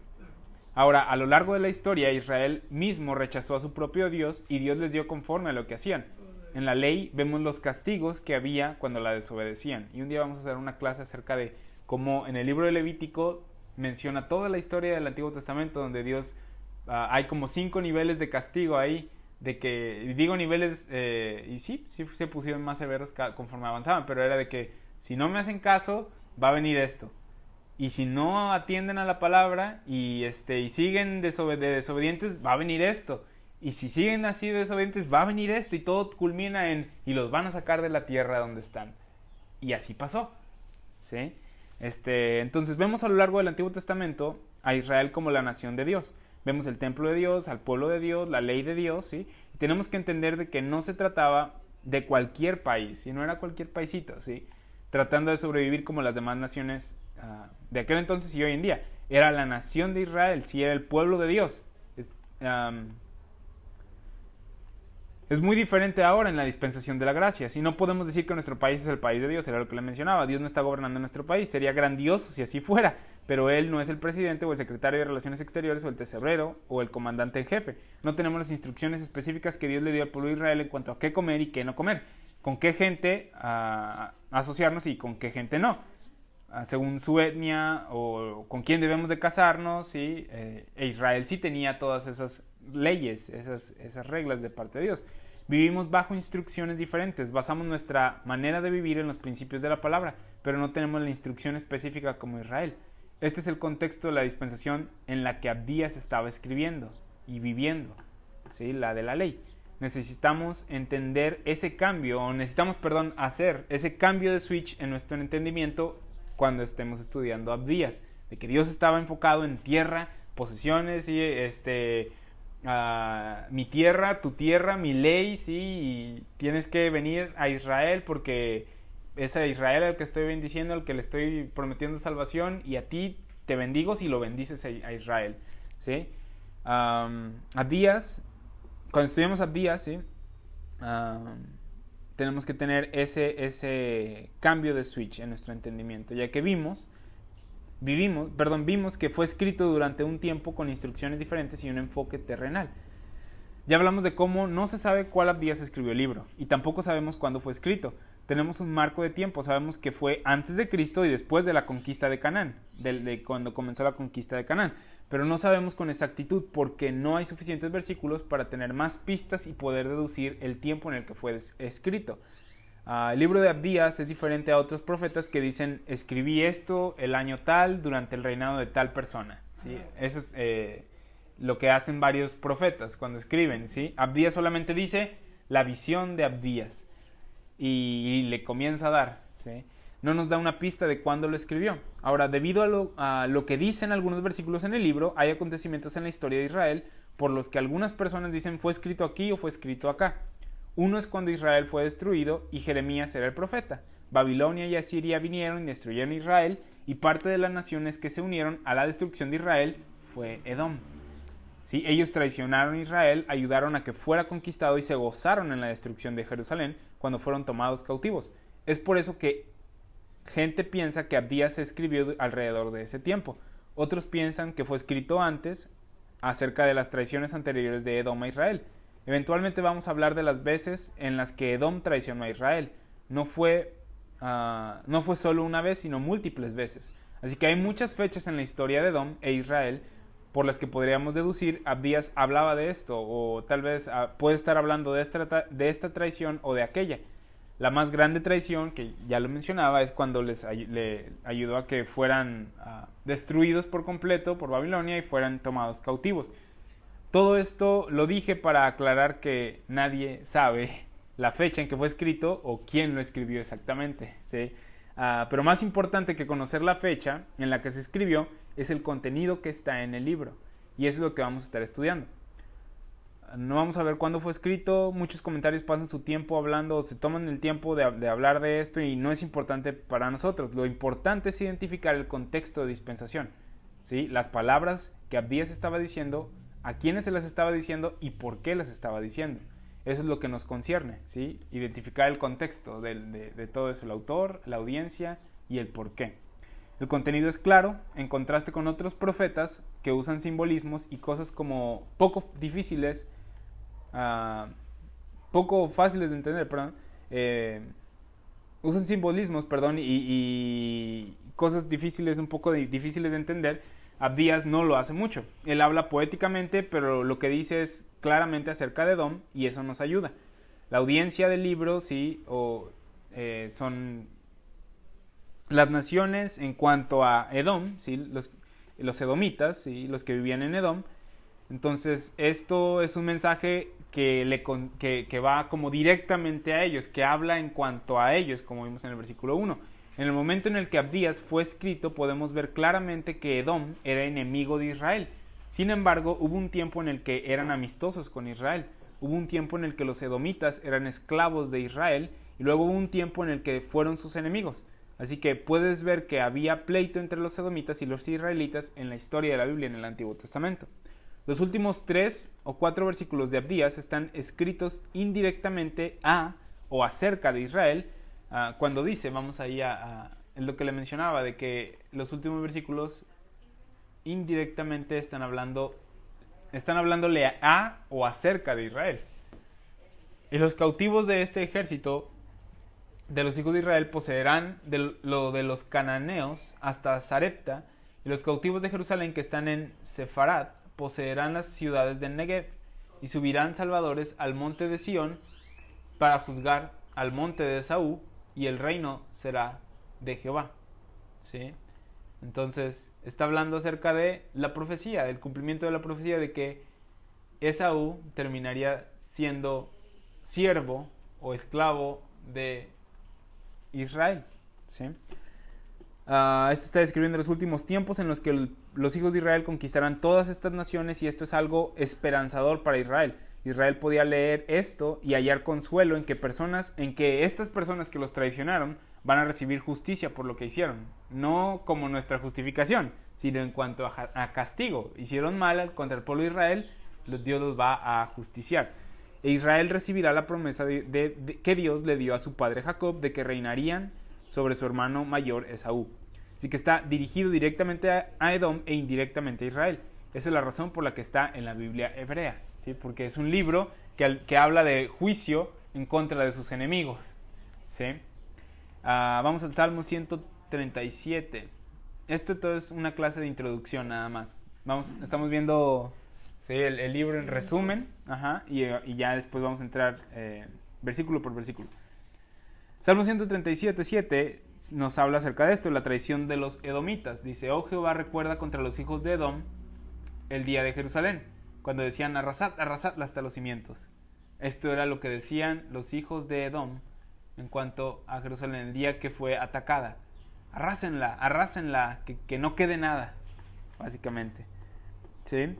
Ahora, a lo largo de la historia, Israel mismo rechazó a su propio Dios y Dios les dio conforme a lo que hacían. En la ley vemos los castigos que había cuando la desobedecían. Y un día vamos a hacer una clase acerca de cómo en el libro de Levítico menciona toda la historia del Antiguo Testamento, donde Dios, hay como 5 niveles de castigo ahí, de que, digo niveles, y sí se pusieron más severos conforme avanzaban, pero era de que si no me hacen caso, va a venir esto. Y si no atienden a la palabra y siguen desobedientes, va a venir esto. Y si siguen así desobedientes, va a venir esto. Y todo culmina y los van a sacar de la tierra donde están. Y así pasó. ¿Sí? Entonces vemos a lo largo del Antiguo Testamento a Israel como la nación de Dios. Vemos el templo de Dios, al pueblo de Dios, la ley de Dios, ¿sí? Y tenemos que entender de que no se trataba de cualquier país, y no era cualquier paisito, ¿sí? Tratando de sobrevivir como las demás naciones de aquel entonces y hoy en día. Era la nación de Israel, sí, era el pueblo de Dios. Es muy diferente ahora en la dispensación de la gracia. Si no podemos decir que nuestro país es el país de Dios, era lo que le mencionaba. Dios no está gobernando nuestro país. Sería grandioso si así fuera, pero Él no es el presidente o el secretario de Relaciones Exteriores o el tesorero o el comandante en jefe. No tenemos las instrucciones específicas que Dios le dio al pueblo de Israel en cuanto a qué comer y qué no comer, con qué gente asociarnos y con qué gente no, según su etnia o con quién debemos de casarnos, ¿sí? Israel sí tenía todas esas leyes, esas reglas de parte de Dios. Vivimos bajo instrucciones diferentes, basamos nuestra manera de vivir en los principios de la palabra, pero no tenemos la instrucción específica como Israel. Este es el contexto de la dispensación en la que Abdías estaba escribiendo y viviendo, ¿sí? La de la ley. Necesitamos entender ese cambio, o necesitamos, hacer ese cambio de switch en nuestro entendimiento cuando estemos estudiando Abdías, de que Dios estaba enfocado en tierra, posesiones, y mi tierra, tu tierra, mi ley, sí, y tienes que venir a Israel porque es a Israel al que estoy bendiciendo, al que le estoy prometiendo salvación, y a ti te bendigo si lo bendices a Israel, ¿sí? Abdías, cuando estudiamos Abdías, ¿sí? Tenemos que tener ese cambio de switch en nuestro entendimiento, ya que vimos que fue escrito durante un tiempo con instrucciones diferentes y un enfoque terrenal. Ya hablamos de cómo no se sabe cuál Abdías escribió el libro, y tampoco sabemos cuándo fue escrito. Tenemos un marco de tiempo, sabemos que fue antes de Cristo y después de la conquista de Canaán, de cuando comenzó la conquista de Canaán, pero no sabemos con exactitud porque no hay suficientes versículos para tener más pistas y poder deducir el tiempo en el que fue escrito. El libro de Abdías es diferente a otros profetas que dicen, escribí esto el año tal, durante el reinado de tal persona, ¿sí? Eso es lo que hacen varios profetas cuando escriben, ¿sí? Abdías solamente dice la visión de Abdías y le comienza a dar, ¿sí? No nos da una pista de cuándo lo escribió. Ahora, debido a lo que dicen algunos versículos en el libro, hay acontecimientos en la historia de Israel por los que algunas personas dicen fue escrito aquí o fue escrito acá. Uno es cuando Israel fue destruido y Jeremías era el profeta. Babilonia y Asiria vinieron y destruyeron Israel, y parte de las naciones que se unieron a la destrucción de Israel fue Edom. ¿Sí? Ellos traicionaron a Israel, ayudaron a que fuera conquistado y se gozaron en la destrucción de Jerusalén cuando fueron tomados cautivos. Es por eso que gente piensa que Abdías se escribió alrededor de ese tiempo. Otros piensan que fue escrito antes, acerca de las traiciones anteriores de Edom a Israel. Eventualmente vamos a hablar de las veces en las que Edom traicionó a Israel. No fue solo una vez, sino múltiples veces. Así que hay muchas fechas en la historia de Edom e Israel por las que podríamos deducir Abdías hablaba de esto, o tal vez puede estar hablando de esta traición o de aquella. La más grande traición, que ya lo mencionaba, es cuando le ayudó a que fueran destruidos por completo por Babilonia y fueran tomados cautivos. Todo esto lo dije para aclarar que nadie sabe la fecha en que fue escrito o quién lo escribió exactamente, ¿sí? Pero más importante que conocer la fecha en la que se escribió es el contenido que está en el libro, y eso es lo que vamos a estar estudiando. No vamos a ver cuándo fue escrito, muchos comentarios pasan su tiempo hablando, se toman el tiempo de hablar de esto y no es importante para nosotros. Lo importante es identificar el contexto de dispensación, ¿sí? Las palabras que Abdías estaba diciendo, a quiénes se las estaba diciendo y por qué las estaba diciendo. Eso es lo que nos concierne, ¿sí? Identificar el contexto de todo eso, el autor, la audiencia y el por qué. El contenido es claro, en contraste con otros profetas que usan simbolismos y cosas como poco fáciles de entender, usan simbolismos, y cosas un poco difíciles de entender. Abdías no lo hace mucho. Él habla poéticamente, pero lo que dice es claramente acerca de Edom, y eso nos ayuda. La audiencia del libro, sí, son las naciones en cuanto a Edom, ¿sí? Los edomitas, ¿sí? Los que vivían en Edom. Entonces, esto es un mensaje que va como directamente a ellos, que habla en cuanto a ellos, como vimos en el versículo 1. En el momento en el que Abdías fue escrito, podemos ver claramente que Edom era enemigo de Israel. Sin embargo, hubo un tiempo en el que eran amistosos con Israel. Hubo un tiempo en el que los edomitas eran esclavos de Israel, y luego hubo un tiempo en el que fueron sus enemigos. Así que puedes ver que había pleito entre los edomitas y los israelitas en la historia de la Biblia en el Antiguo Testamento. Los últimos 3 o 4 versículos de Abdías están escritos indirectamente a o acerca de Israel, cuando dice, vamos ahí en lo que le mencionaba, de que los últimos versículos indirectamente están hablándole a o acerca de Israel. Y los cautivos de este ejército de los hijos de Israel poseerán de los cananeos hasta Sarepta, y los cautivos de Jerusalén que están en Sefarat poseerán las ciudades de Negev, y subirán salvadores al monte de Sión para juzgar al monte de Esaú, y el reino será de Jehová, ¿sí? Entonces está hablando acerca de la profecía, del cumplimiento de la profecía de que Esaú terminaría siendo siervo o esclavo de Israel, ¿sí? Esto está describiendo los últimos tiempos en los que los hijos de Israel conquistarán todas estas naciones, y esto es algo esperanzador para Israel. Israel podía leer esto y hallar consuelo en que estas personas que los traicionaron van a recibir justicia por lo que hicieron, no como nuestra justificación, sino en cuanto a castigo. Hicieron mal contra el pueblo de Israel, Dios los va a justiciar. E Israel recibirá la promesa que Dios le dio a su padre Jacob de que reinarían sobre su hermano mayor Esaú. Así que está dirigido directamente a Edom e indirectamente a Israel. Esa es la razón por la que está en la Biblia hebrea, ¿sí? Porque es un libro que habla de juicio en contra de sus enemigos, ¿sí? Vamos al Salmo 137. Esto todo es una clase de introducción nada más. Estamos viendo, ¿sí?, el libro en resumen, y ya después vamos a entrar versículo por versículo. Salmo 137:7 nos habla acerca de esto, la traición de los edomitas. Dice: oh Jehová, recuerda contra los hijos de Edom el día de Jerusalén, cuando decían arrasadla hasta los cimientos. Esto era lo que decían los hijos de Edom en cuanto a Jerusalén, el día que fue atacada. Arrásenla, que no quede nada, básicamente, ¿sí?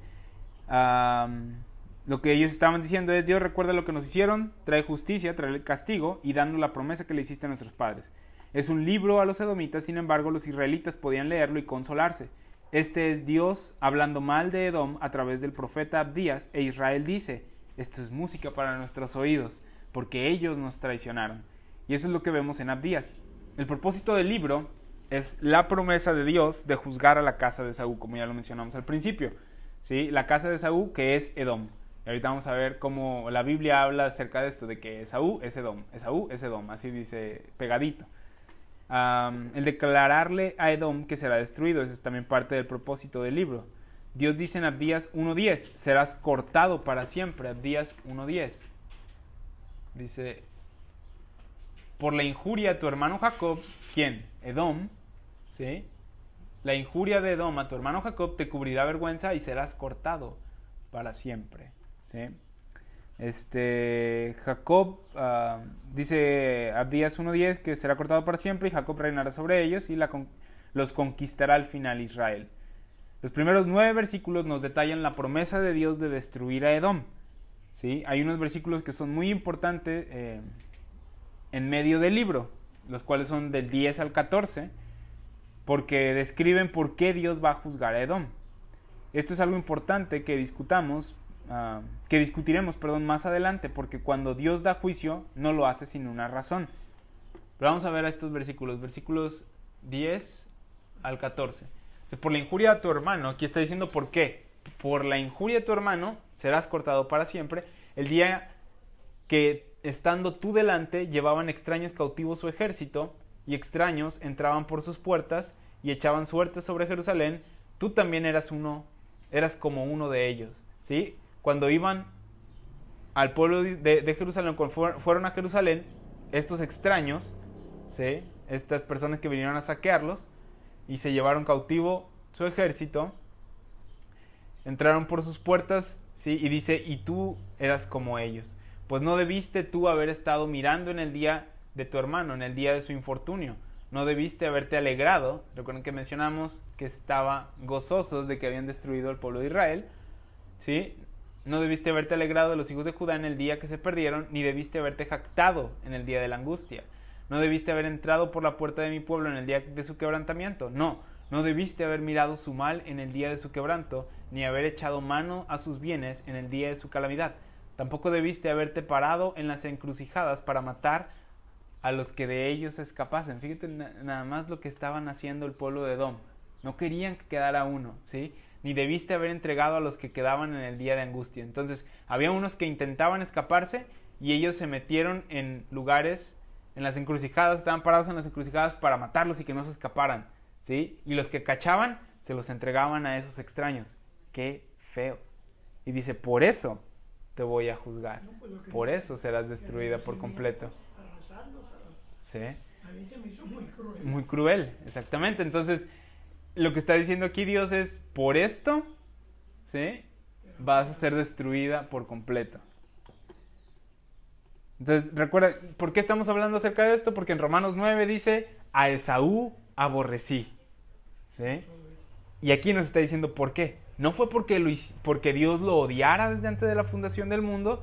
Lo que ellos estaban diciendo es: Dios recuerda lo que nos hicieron, trae justicia, trae castigo, y dando la promesa que le hiciste a nuestros padres. Es un libro a los edomitas, sin embargo los israelitas podían leerlo y consolarse. Este es Dios hablando mal de Edom a través del profeta Abdías, e Israel dice: esto es música para nuestros oídos, porque ellos nos traicionaron. Y eso es lo que vemos en Abdías. El propósito del libro es la promesa de Dios de juzgar a la casa de Esaú, como ya lo mencionamos al principio, ¿sí? La casa de Esaú, que es Edom. Y ahorita vamos a ver cómo la Biblia habla acerca de esto, de que Esaú es Edom, así dice pegadito. El declararle a Edom que será destruido, eso es también parte del propósito del libro, Dios dice en Abdías 1:10, serás cortado para siempre. Abdías 1:10. Dice, por la injuria a tu hermano Jacob, ¿quién? Edom, ¿sí? La injuria de Edom a tu hermano Jacob te cubrirá vergüenza y serás cortado para siempre, ¿sí? Jacob, dice Abdías 1:10 que será cortado para siempre y Jacob reinará sobre ellos y los conquistará al final Israel. Los primeros 9 versículos nos detallan la promesa de Dios de destruir a Edom, ¿sí? Hay unos versículos que son muy importantes en medio del libro, los cuales son del 10 al 14, porque describen por qué Dios va a juzgar a Edom. Esto es algo importante que discutiremos, más adelante, porque cuando Dios da juicio no lo hace sin una razón. Pero vamos a ver a estos versículos 10 al 14. Por la injuria a tu hermano, aquí está diciendo por qué. Por la injuria a tu hermano serás cortado para siempre. El día que, estando tú delante, llevaban extraños cautivos su ejército, y extraños entraban por sus puertas y echaban suertes sobre Jerusalén, tú también eras como uno de ellos, ¿sí? Cuando iban al pueblo de Jerusalén, cuando fueron a Jerusalén, estos extraños, ¿sí? Estas personas que vinieron a saquearlos y se llevaron cautivo su ejército, entraron por sus puertas, ¿sí? Y dice, y tú eras como ellos. Pues no debiste tú haber estado mirando en el día de tu hermano, en el día de su infortunio. No debiste haberte alegrado. Recuerden que mencionamos que estaba gozosos de que habían destruido al pueblo de Israel, ¿sí? No debiste haberte alegrado de los hijos de Judá en el día que se perdieron, ni debiste haberte jactado en el día de la angustia. No debiste haber entrado por la puerta de mi pueblo en el día de su quebrantamiento. No debiste haber mirado su mal en el día de su quebranto, ni haber echado mano a sus bienes en el día de su calamidad. Tampoco debiste haberte parado en las encrucijadas para matar a los que de ellos escapasen. Fíjate nada más lo que estaban haciendo el pueblo de Edom. No querían que quedara uno, ¿sí? Ni debiste haber entregado a los que quedaban en el día de angustia. Entonces, había unos que intentaban escaparse y ellos se metieron en lugares, en las encrucijadas, estaban parados en las encrucijadas para matarlos y que no se escaparan, ¿sí? Y los que cachaban, se los entregaban a esos extraños. ¡Qué feo! Y dice, por eso te voy a juzgar. Por eso serás destruida por completo. ¿Sí? A mí se me hizo muy cruel. Muy cruel, exactamente. Entonces, lo que está diciendo aquí Dios es, por esto, ¿sí? Vas a ser destruida por completo. Entonces, recuerda, ¿por qué estamos hablando acerca de esto? Porque en Romanos 9 dice, a Esaú aborrecí, ¿sí? Y aquí nos está diciendo por qué. No fue porque Dios lo odiara desde antes de la fundación del mundo,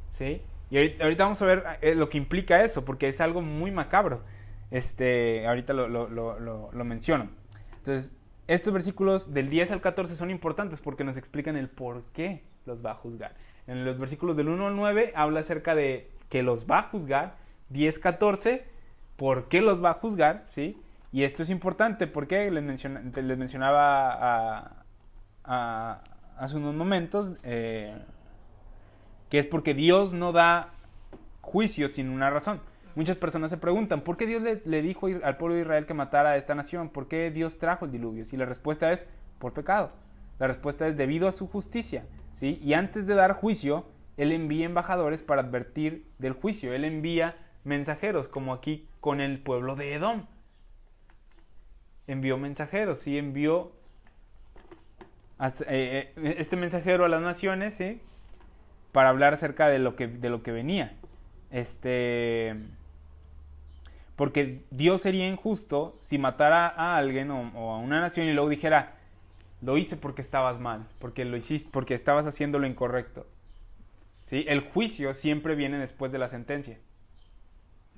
¿sí? Y ahorita vamos a ver lo que implica eso, porque es algo muy macabro. Ahorita lo menciono. Entonces, estos versículos del 10 al 14 son importantes porque nos explican el por qué los va a juzgar. En los versículos del 1 al 9 habla acerca de que los va a juzgar. 10, 14, por qué los va a juzgar, ¿sí? Y esto es importante porque les mencionaba hace unos momentos que es porque Dios no da juicio sin una razón. Muchas personas se preguntan, ¿por qué Dios le dijo al pueblo de Israel que matara a esta nación? ¿Por qué Dios trajo el diluvio? Y la respuesta es, por pecado. La respuesta es debido a su justicia, ¿sí? Y antes de dar juicio, Él envía embajadores para advertir del juicio. Él envía mensajeros, como aquí con el pueblo de Edom. Envió mensajeros, ¿sí? Envió este mensajero a las naciones, ¿sí? Para hablar acerca de lo que venía. Porque Dios sería injusto si matara a alguien o a una nación y luego dijera, lo hice porque estabas mal, porque lo hiciste, porque estabas haciendo lo incorrecto, ¿sí? El juicio siempre viene después de la sentencia.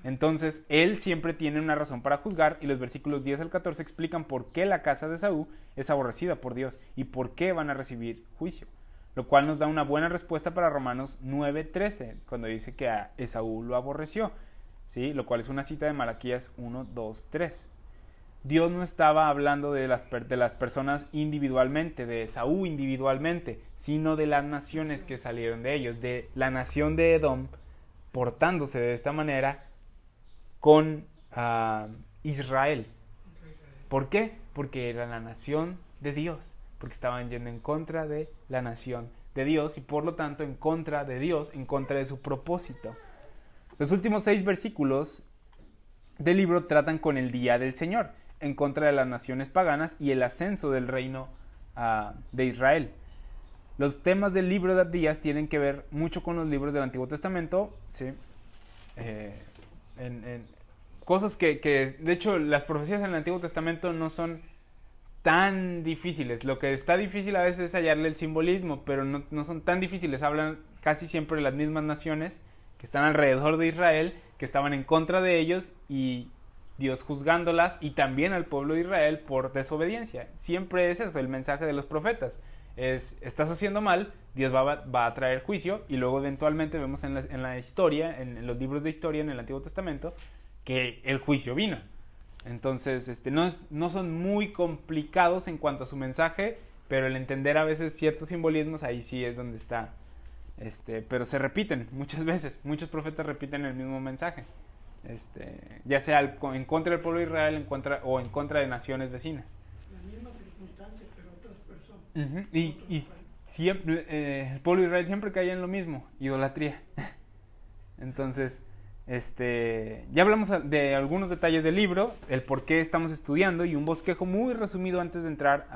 Entonces, Él siempre tiene una razón para juzgar, y los versículos 10 al 14 explican por qué la casa de Esaú es aborrecida por Dios y por qué van a recibir juicio. Lo cual nos da una buena respuesta para Romanos 9:13, cuando dice que a Esaú lo aborreció, ¿sí? Lo cual es una cita de Malaquías 1, 2, 3. Dios no estaba hablando de las personas individualmente, de Esaú individualmente, sino de las naciones que salieron de ellos, de la nación de Edom, portándose de esta manera con Israel. ¿Por qué? Porque era la nación de Dios. porque estaban yendo en contra de la nación de Dios y por lo tanto en contra de Dios, en contra de su propósito. Los últimos 6 versículos del libro tratan con el día del Señor, en contra de las naciones paganas y el ascenso del reino de Israel. Los temas del libro de Abdías tienen que ver mucho con los libros del Antiguo Testamento, ¿sí? Cosas que, de hecho, las profecías en el Antiguo Testamento no son tan difíciles. Lo que está difícil a veces es hallarle el simbolismo, pero no son tan difíciles. Hablan casi siempre de las mismas naciones que están alrededor de Israel, que estaban en contra de ellos y Dios juzgándolas, y también al pueblo de Israel por desobediencia. Siempre es eso el mensaje de los profetas. Estás haciendo mal, Dios va a traer juicio, y luego eventualmente vemos en la historia, en los libros de historia en el Antiguo Testamento, que el juicio vino. Entonces, no son muy complicados en cuanto a su mensaje, pero el entender a veces ciertos simbolismos, ahí sí es donde está. Pero se repiten muchas veces, muchos profetas repiten el mismo mensaje, ya sea en contra del pueblo de Israel o en contra de naciones vecinas. La misma circunstancia, pero otras personas. Y siempre, el pueblo de Israel siempre caía en lo mismo, idolatría. Entonces, ya hablamos de algunos detalles del libro, el por qué estamos estudiando y un bosquejo muy resumido antes de entrar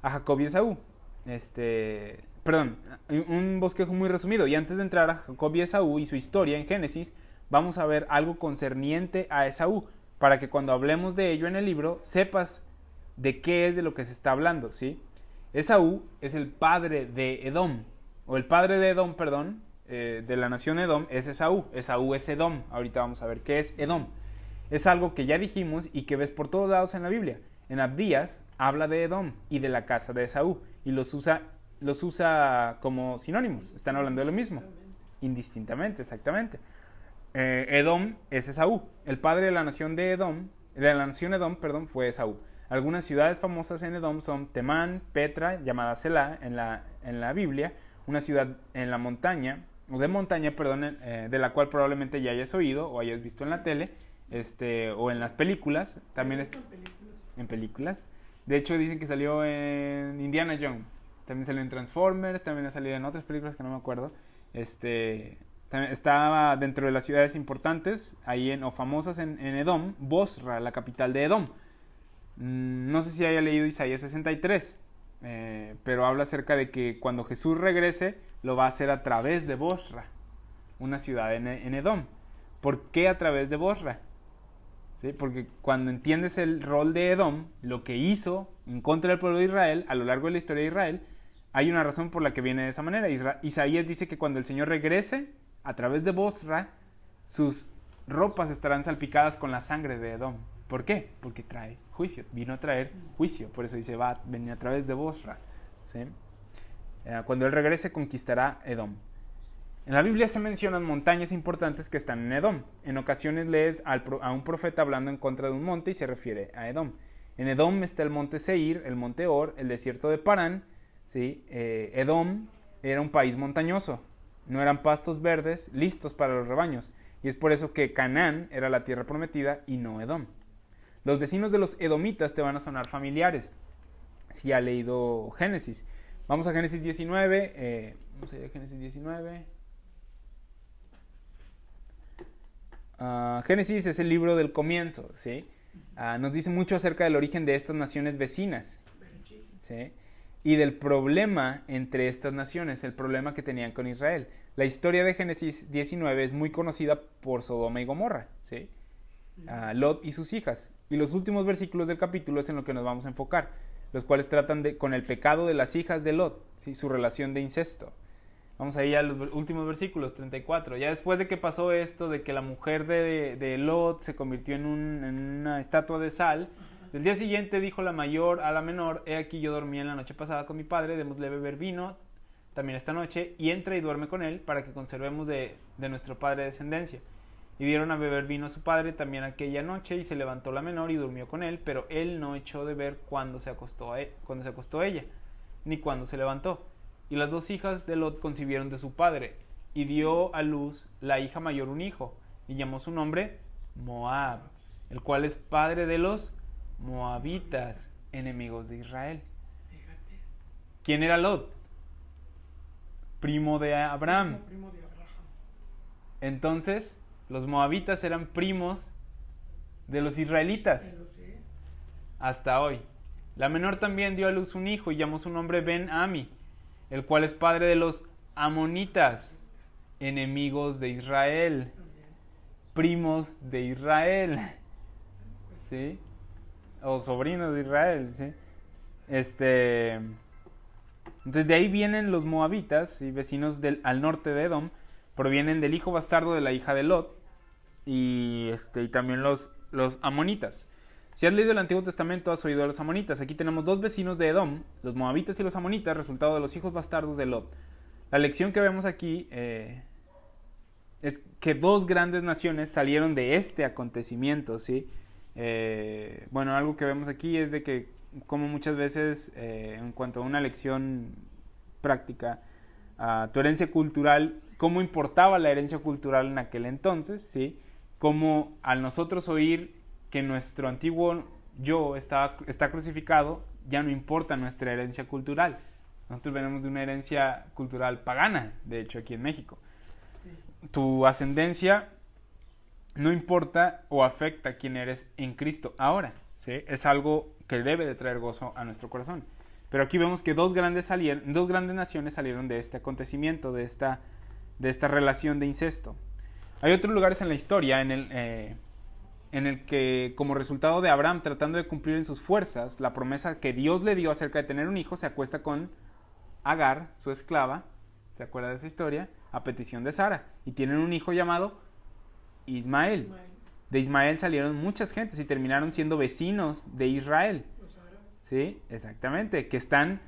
a Jacob y Esaú. Un bosquejo muy resumido, y antes de entrar a Jacob y Esaú y su historia en Génesis, vamos a ver algo concerniente a Esaú, para que cuando hablemos de ello en el libro, sepas de qué es de lo que se está hablando, ¿sí? Esaú es el padre de Edom, o el padre de Edom, perdón, de la nación Edom es Esaú. Esaú es Edom. Ahorita vamos a ver qué es Edom. Es algo que ya dijimos y que ves por todos lados en la Biblia. En Abdías habla de Edom y de la casa de Esaú, y los usa como sinónimos. Están hablando de lo mismo, indistintamente, exactamente. Edom es Esaú. El padre de la nación Edom, fue Esaú. Algunas ciudades famosas en Edom son Temán, Petra, llamada Selá en la Biblia, una ciudad en la montaña, de la cual probablemente ya hayas oído o hayas visto en la tele, o en las películas. También en películas. De hecho, dicen que salió en Indiana Jones. También salió en Transformers, también ha salido en otras películas que no me acuerdo. También estaba dentro de las ciudades importantes, o famosas en Edom, Bosra, la capital de Edom. No sé si haya leído Isaías 63, pero habla acerca de que cuando Jesús regrese, lo va a hacer a través de Bosra, una ciudad en Edom. ¿Por qué a través de Bosra? ¿Sí? Porque cuando entiendes el rol de Edom, lo que hizo en contra del pueblo de Israel, a lo largo de la historia de Israel, hay una razón por la que viene de esa manera. Isaías dice que cuando el Señor regrese, a través de Bosra, sus ropas estarán salpicadas con la sangre de Edom. ¿Por qué? Porque trae juicio, vino a traer juicio, por eso dice, va a venir a través de Bosra, ¿sí? Cuando él regrese, conquistará Edom. En la Biblia se mencionan montañas importantes que están en Edom. En ocasiones lees a un profeta hablando en contra de un monte y se refiere a Edom. En Edom está el monte Seir, el monte Or, el desierto de Parán, ¿sí? Edom era un país montañoso, no eran pastos verdes listos para los rebaños, y es por eso que Canaán era la tierra prometida y no Edom. Los vecinos de los edomitas te van a sonar familiares si ha leído Génesis. Vamos a Génesis 19. Vamos a ir a Génesis 19. Génesis es el libro del comienzo, ¿sí? Nos dice mucho acerca del origen de estas naciones vecinas, ¿sí? Y del problema entre estas naciones, el problema que tenían con Israel. La historia de Génesis 19 es muy conocida por Sodoma y Gomorra, ¿sí? Lot y sus hijas. Y los últimos versículos del capítulo es en lo que nos vamos a enfocar, los cuales tratan con el pecado de las hijas de Lot, ¿sí? Su relación de incesto. Vamos ahí a los últimos versículos, 34. Ya después de que pasó esto, de que la mujer de Lot se convirtió en una estatua de sal, el día siguiente dijo la mayor a la menor, he aquí yo dormí en la noche pasada con mi padre, démosle beber vino también esta noche, y entra y duerme con él, para que conservemos de nuestro padre descendencia. Y dieron a beber vino a su padre también aquella noche, y se levantó la menor y durmió con él, pero él no echó de ver cuando se acostó ella, ni cuando se levantó. Y las dos hijas de Lot concibieron de su padre, y dio a luz la hija mayor un hijo, y llamó su nombre Moab, el cual es padre de los moabitas, enemigos de Israel. ¿Quién era Lot? Primo de Abraham. Primo de Abraham. Entonces, los moabitas eran primos de los israelitas Pero sí, hasta hoy. La menor también dio a luz un hijo y llamó su nombre Ben-Ami, el cual es padre de los amonitas, enemigos de Israel, también. primos de Israel, ¿sí? O sobrinos de Israel, ¿sí? Entonces de ahí vienen los moabitas, y vecinos al norte de Edom, provienen del hijo bastardo de la hija de Lot, y también los amonitas. Si has leído el Antiguo Testamento, has oído a los amonitas. Aquí tenemos dos vecinos de Edom, los moabitas y los amonitas, resultado de los hijos bastardos de Lot. La lección que vemos aquí es que dos grandes naciones salieron de este acontecimiento, ¿sí? Bueno, algo que vemos aquí es de que, como muchas veces, en cuanto a una lección práctica, tu herencia cultural, cómo importaba la herencia cultural en aquel entonces, ¿sí? Cómo al nosotros oír que nuestro antiguo yo está crucificado, ya no importa nuestra herencia cultural. Nosotros venimos de una herencia cultural pagana, de hecho, aquí en México. Tu ascendencia no importa o afecta a quién eres en Cristo ahora, ¿sí? Es algo que debe de traer gozo a nuestro corazón. Pero aquí vemos que dos grandes naciones salieron de este acontecimiento, de esta relación de incesto. Hay otros lugares en la historia en el que, como resultado de Abraham tratando de cumplir en sus fuerzas la promesa que Dios le dio acerca de tener un hijo, se acuesta con Agar, su esclava, ¿se acuerda de esa historia? A petición de Sara, y tienen un hijo llamado Ismael. De Ismael salieron muchas gentes y terminaron siendo vecinos de Israel. Los árabes. Sí, exactamente, que están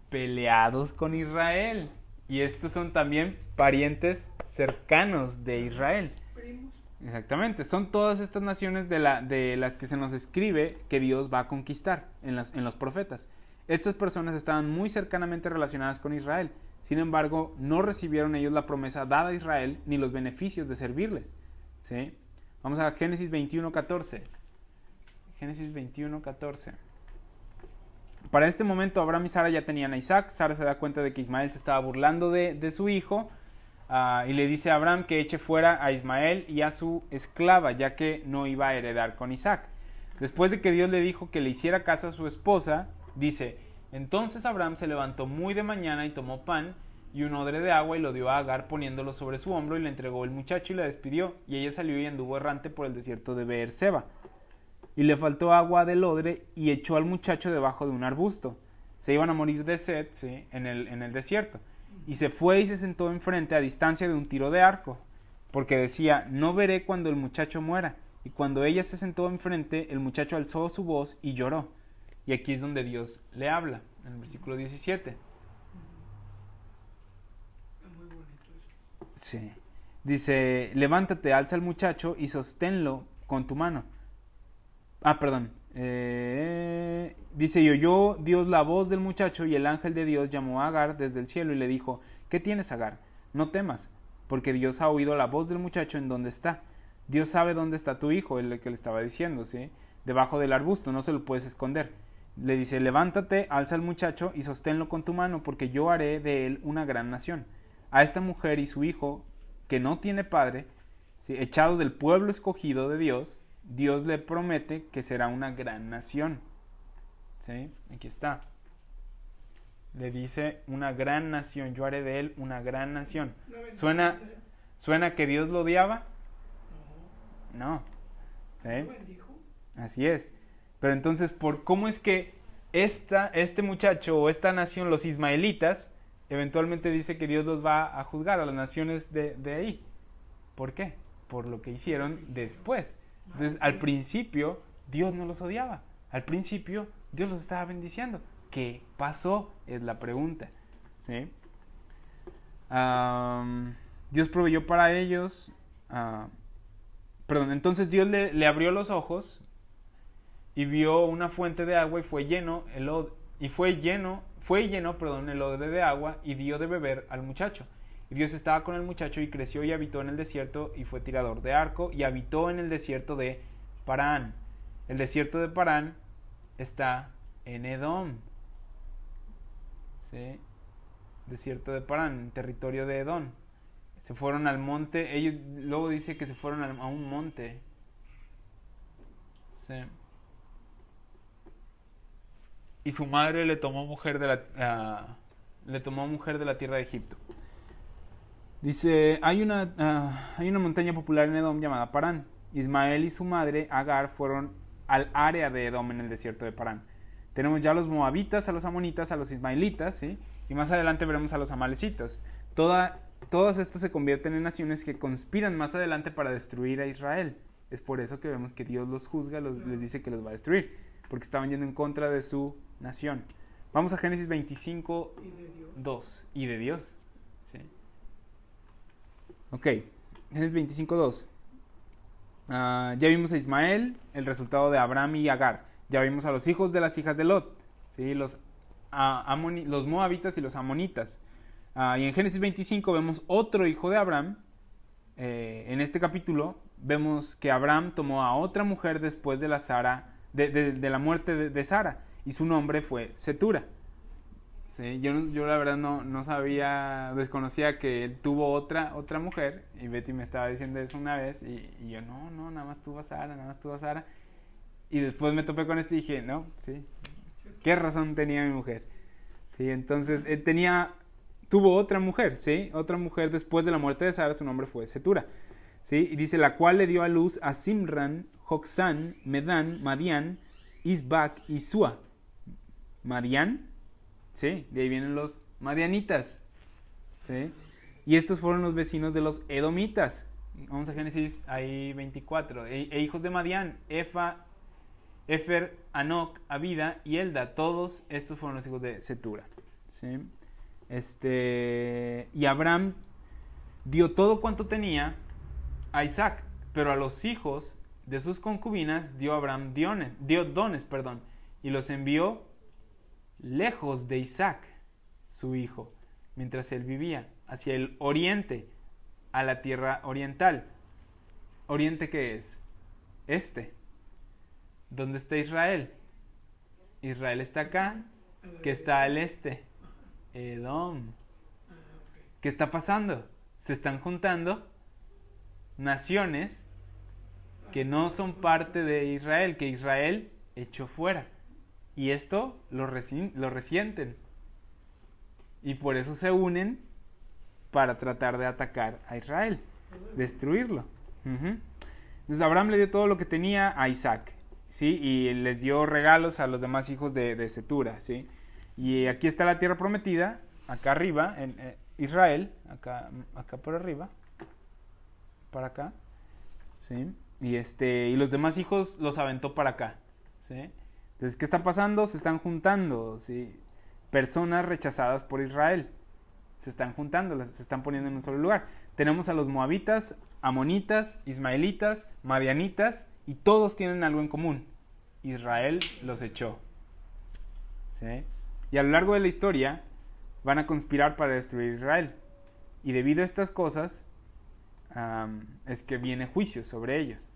peleados con Israel. Y estos son también parientes cercanos de Israel. Primos. Exactamente, son todas estas naciones de las que se nos escribe que Dios va a conquistar en los profetas. Estas personas estaban muy cercanamente relacionadas con Israel. Sin embargo, no recibieron ellos la promesa dada a Israel ni los beneficios de servirles, ¿sí? Vamos a Génesis 21:14. Génesis 21:14. Para este momento Abraham y Sara ya tenían a Isaac. Sara se da cuenta de que Ismael se estaba burlando de su hijo, y le dice a Abraham que eche fuera a Ismael y a su esclava, ya que no iba a heredar con Isaac. Después de que Dios le dijo que le hiciera caso a su esposa, dice: entonces Abraham se levantó muy de mañana y tomó pan y un odre de agua y lo dio a Agar poniéndolo sobre su hombro, y le entregó el muchacho y la despidió, y ella salió y anduvo errante por el desierto de Beerseba. Y le faltó agua del odre y echó al muchacho debajo de un arbusto. Se iban a morir de sed, ¿sí?, en el desierto. Y se fue y se sentó enfrente a distancia de un tiro de arco, porque decía: no veré cuando el muchacho muera. Y cuando ella se sentó enfrente, el muchacho alzó su voz y lloró. Y aquí es donde Dios le habla, en el versículo 17. Es muy bonito eso. Sí. Dice: levántate, alza al muchacho y sosténlo con tu mano. Perdón. Dice: y oyó Dios la voz del muchacho, y el ángel de Dios llamó a Agar desde el cielo y le dijo: ¿qué tienes, Agar? No temas, porque Dios ha oído la voz del muchacho en donde está. Dios sabe dónde está tu hijo, el que le estaba diciendo, ¿sí? Debajo del arbusto, no se lo puedes esconder. Le dice: levántate, alza al muchacho y sosténlo con tu mano, porque yo haré de él una gran nación. A esta mujer y su hijo, que no tiene padre, ¿sí?, echados del pueblo escogido de Dios, Dios le promete que será una gran nación. ¿Sí? Aquí está. Le dice: una gran nación, yo haré de él una gran nación. ¿Suena que Dios lo odiaba? No. ¿Sí? ¿Lo bendijo? Así es. Pero entonces, ¿cómo es que este muchacho o esta nación, los ismaelitas, eventualmente dice que Dios los va a juzgar a las naciones de ahí? ¿Por qué? Por lo que hicieron después. Entonces, al principio, Dios no los odiaba. Al principio, Dios los estaba bendiciendo. ¿Qué pasó? Es la pregunta. ¿Sí? Dios proveyó para ellos. Entonces Dios le abrió los ojos y vio una fuente de agua y fue lleno el odre de agua y dio de beber al muchacho. Y Dios estaba con el muchacho y creció y habitó en el desierto y fue tirador de arco y habitó en el desierto de Parán. El desierto de Parán está en Edom. ¿sí? Desierto de Parán, territorio de Edom. Se fueron al monte, ellos luego dice que se fueron a un monte. Sí. Y su madre le tomó mujer de la tierra de Egipto. Dice, hay una montaña popular en Edom llamada Parán. Ismael y su madre Agar fueron al área de Edom en el desierto de Parán. Tenemos ya a los moabitas, a los amonitas, a los ismaelitas, ¿sí? Y más adelante veremos a los amalecitas. Todas estas se convierten en naciones que conspiran más adelante para destruir a Israel. Es por eso que vemos que Dios los juzga, les dice que los va a destruir, porque estaban yendo en contra de su nación. Vamos a Génesis 25, 2. Y de Dios. ¿Sí? Ok, Génesis 25, 2. Ya vimos a Ismael, el resultado de Abraham y Agar. Ya vimos a los hijos de las hijas de Lot, ¿sí? Los moabitas y los amonitas. Y en Génesis 25 vemos otro hijo de Abraham. En este capítulo vemos que Abraham tomó a otra mujer después de la muerte de Sara, y su nombre fue Setura. ¿Sí? Yo la verdad no sabía, desconocía que él tuvo otra mujer, y Betty me estaba diciendo eso una vez, y yo no, nada más tuvo a Sara. Y después me topé con esto y dije, no, sí, ¿qué razón tenía mi mujer? Sí, entonces tuvo otra mujer, ¿sí? Otra mujer después de la muerte de Sara, su nombre fue Setura, ¿sí? Y dice, la cual le dio a luz a Simran, Joxán, Medán, Madián, Isbac y Sua. Madián, ¿sí? De ahí vienen los madianitas, ¿sí? Y estos fueron los vecinos de los edomitas. Vamos a Génesis ahí 24. E hijos de Madián, Efer, Anoc, Abida y Elda. Todos estos fueron los hijos de Setura, ¿sí? Y Abraham dio todo cuanto tenía a Isaac, pero a los hijos de sus concubinas dio Abraham dones, y los envió lejos de Isaac, su hijo, mientras él vivía, hacia el oriente, a la tierra oriental. ¿Oriente qué es? ¿Dónde está Israel? Israel está acá, que está al este. Edom. ¿Qué está pasando? Se están juntando naciones que no son parte de Israel, que Israel echó fuera. Y esto lo resienten. Y por eso se unen para tratar de atacar a Israel, destruirlo. Entonces Abraham le dio todo lo que tenía a Isaac, ¿sí? Y les dio regalos a los demás hijos de Setura, ¿sí? Y aquí está la tierra prometida, acá arriba, en Israel, acá por arriba, para acá, ¿sí? Y los demás hijos los aventó para acá, ¿sí? Entonces, ¿qué está pasando? Se están juntando, ¿sí? Personas rechazadas por Israel. Se están juntando, se están poniendo en un solo lugar. Tenemos a los moabitas, amonitas, ismaelitas, madianitas, y todos tienen algo en común. Israel los echó, ¿sí? Y a lo largo de la historia van a conspirar para destruir Israel. Y debido a estas cosas, es que viene juicio sobre ellos.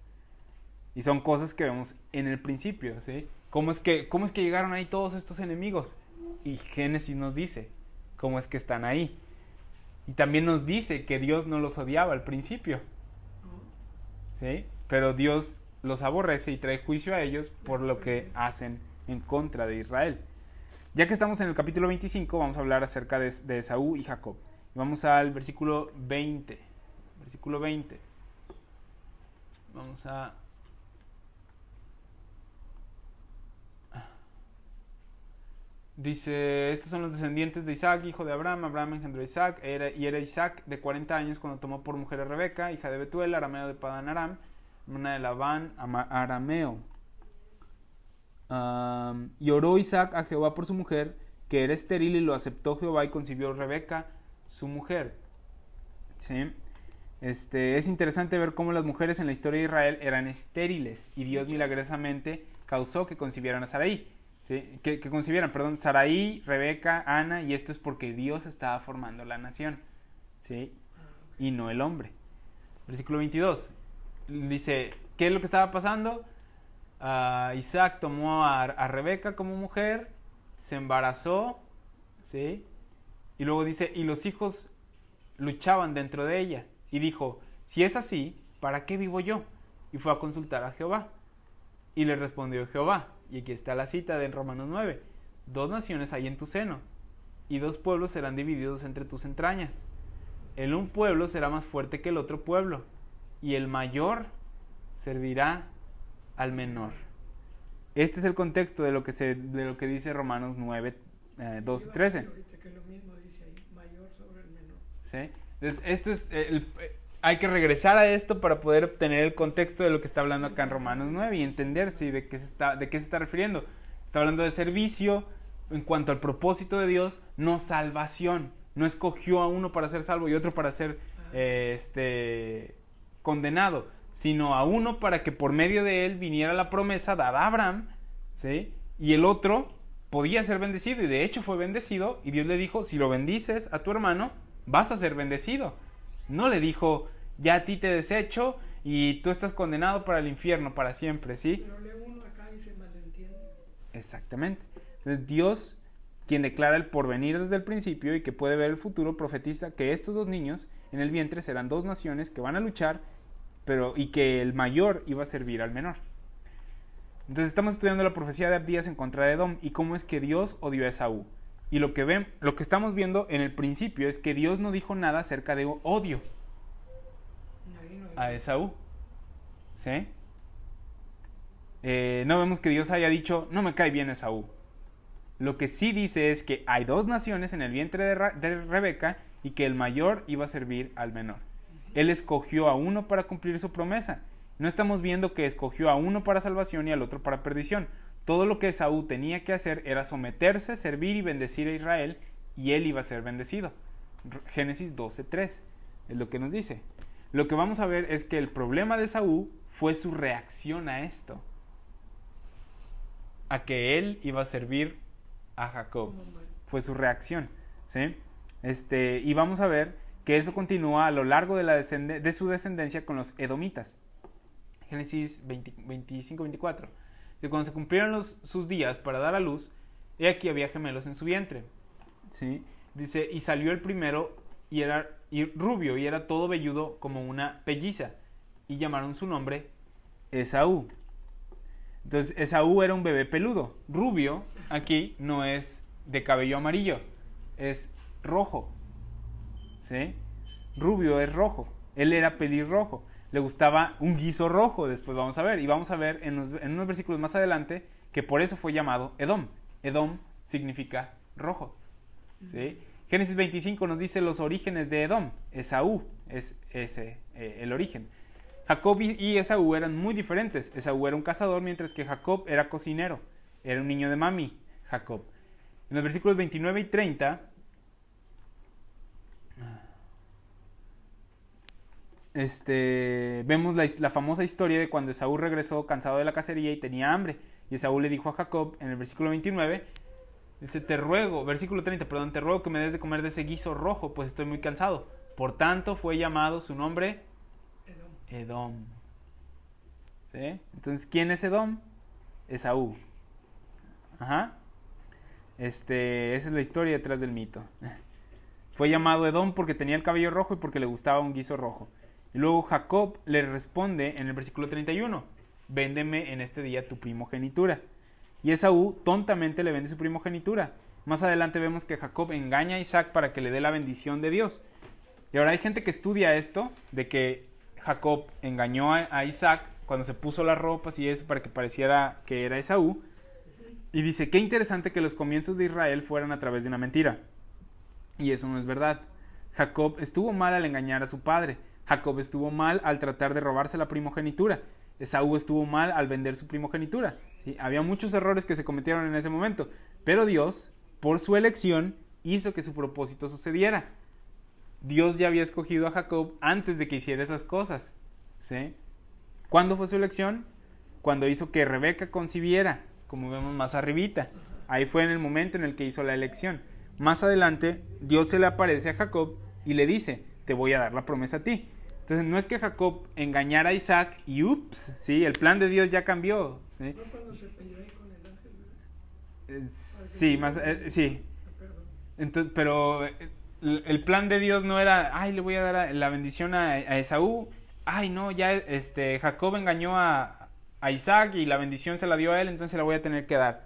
Y son cosas que vemos en el principio, ¿sí? ¿Cómo es que llegaron ahí todos estos enemigos? Y Génesis nos dice cómo es que están ahí. Y también nos dice que Dios no los odiaba al principio, ¿sí? Pero Dios los aborrece y trae juicio a ellos por lo que hacen en contra de Israel. Ya que estamos en el capítulo 25, vamos a hablar acerca de Esaú y Jacob. Vamos al versículo 20. Versículo 20. Vamos a... Dice, estos son los descendientes de Isaac, hijo de Abraham. Abraham engendró a Isaac, y era Isaac de 40 años cuando tomó por mujer a Rebeca, hija de Betuel, arameo de Padan Aram, hermana de Labán, arameo. Y oró Isaac a Jehová por su mujer, que era estéril, y lo aceptó Jehová y concibió Rebeca, su mujer. ¿Sí? Es interesante ver cómo las mujeres en la historia de Israel eran estériles, y Dios milagrosamente causó que concibieran a Sarai. ¿Sí? Que concibieran, Sarai, Rebeca, Ana, y esto es porque Dios estaba formando la nación, ¿sí? Y no el hombre. Versículo 22 dice, ¿qué es lo que estaba pasando? Isaac tomó a Rebeca como mujer, se embarazó, ¿sí? Y luego dice, y los hijos luchaban dentro de ella. Y dijo, si es así, ¿para qué vivo yo? Y fue a consultar a Jehová. Y le respondió Jehová, y aquí está la cita de Romanos 9, 2 naciones hay en tu seno, y 2 pueblos serán divididos entre tus entrañas. El un pueblo será más fuerte que el otro pueblo, y el mayor servirá al menor. Este es el contexto de lo que dice Romanos 9, 12, 13. Ahorita que lo mismo dice ahí, mayor sobre el menor. ¿Sí? Entonces, hay que regresar a esto para poder obtener el contexto de lo que está hablando acá en Romanos 9 y entender de qué se está refiriendo. Está hablando de servicio en cuanto al propósito de Dios, no salvación. No escogió a uno para ser salvo y otro para ser condenado, sino a uno para que por medio de él viniera la promesa dada a Abraham, ¿sí? Y el otro podía ser bendecido, y de hecho fue bendecido, y Dios le dijo, si lo bendices a tu hermano, vas a ser bendecido. No le dijo, ya a ti te desecho y tú estás condenado para el infierno para siempre, ¿sí? Pero lee uno acá y se malentiende. Exactamente. Entonces Dios, quien declara el porvenir desde el principio y que puede ver el futuro, profetiza que estos 2 niños en el vientre serán 2 naciones que van a luchar, y que el mayor iba a servir al menor. Entonces estamos estudiando la profecía de Abdías en contra de Edom y cómo es que Dios odió a Esaú. Y lo que estamos viendo en el principio es que Dios no dijo nada acerca de odio a Esaú. ¿Sí? No vemos que Dios haya dicho, no me cae bien Esaú. Lo que sí dice es que hay 2 naciones en el vientre de Rebeca y que el mayor iba a servir al menor. Él escogió a uno para cumplir su promesa. No estamos viendo que escogió a uno para salvación y al otro para perdición. Todo lo que Esaú tenía que hacer era someterse, servir y bendecir a Israel, y él iba a ser bendecido. Génesis 12:3 es lo que nos dice. Lo que vamos a ver es que el problema de Esaú fue su reacción a esto, a que él iba a servir a Jacob. Fue su reacción, ¿sí? Y vamos a ver que eso continúa a lo largo de su descendencia con los edomitas. Génesis 25-24. Cuando se cumplieron sus días para dar a luz, he aquí había gemelos en su vientre. ¿Sí? Dice, y salió el primero y era rubio y era todo velludo como una pelliza, y llamaron su nombre Esaú. Entonces Esaú era un bebé peludo. Rubio aquí no es de cabello amarillo, es rojo. ¿Sí? Rubio es rojo. Él era pelirrojo. Le gustaba un guiso rojo, después vamos a ver. Y vamos a ver en unos versículos más adelante que por eso fue llamado Edom. Edom significa rojo. ¿Sí? Génesis 25 nos dice los orígenes de Edom. Esaú es el origen. Jacob y Esaú eran muy diferentes. Esaú era un cazador, mientras que Jacob era cocinero. Era un niño de mami, Jacob. En los versículos 29 y 30... vemos la famosa historia de cuando Esaú regresó cansado de la cacería y tenía hambre. Y Esaú le dijo a Jacob en el versículo 29, dice, versículo 30, te ruego que me des de comer de ese guiso rojo, pues estoy muy cansado. Por tanto fue llamado su nombre Edom. ¿Sí? Entonces, ¿quién es Edom? Esaú. Ajá. Esa es la historia detrás del mito. Fue llamado Edom porque tenía el cabello rojo y porque le gustaba un guiso rojo. Y luego Jacob le responde en el versículo 31, véndeme en este día tu primogenitura. Y Esaú tontamente le vende su primogenitura. Más adelante vemos que Jacob engaña a Isaac para que le dé la bendición de Dios. Y ahora hay gente que estudia esto, de que Jacob engañó a Isaac cuando se puso las ropas y eso para que pareciera que era Esaú. Y dice, qué interesante que los comienzos de Israel fueran a través de una mentira. Y eso no es verdad. Jacob estuvo mal al engañar a su padre. Jacob estuvo mal al tratar de robarse la primogenitura. Esaú estuvo mal al vender su primogenitura. ¿Sí? Había muchos errores que se cometieron en ese momento. Pero Dios, por su elección, hizo que su propósito sucediera. Dios ya había escogido a Jacob antes de que hiciera esas cosas. ¿Sí? ¿Cuándo fue su elección? Cuando hizo que Rebeca concibiera, como vemos más arribita. Ahí fue en el momento en el que hizo la elección. Más adelante, Dios se le aparece a Jacob y le dice, te voy a dar la promesa a ti. Entonces, no es que Jacob engañara a Isaac y ups, ¿sí? El plan de Dios ya cambió. ¿Sí? ¿No cuando se peleó ahí con el ángel? Sí, sí. Entonces, pero el plan de Dios no era, ay, le voy a dar la bendición a Esaú. Ay, no, ya Jacob engañó a Isaac y la bendición se la dio a él, entonces la voy a tener que dar.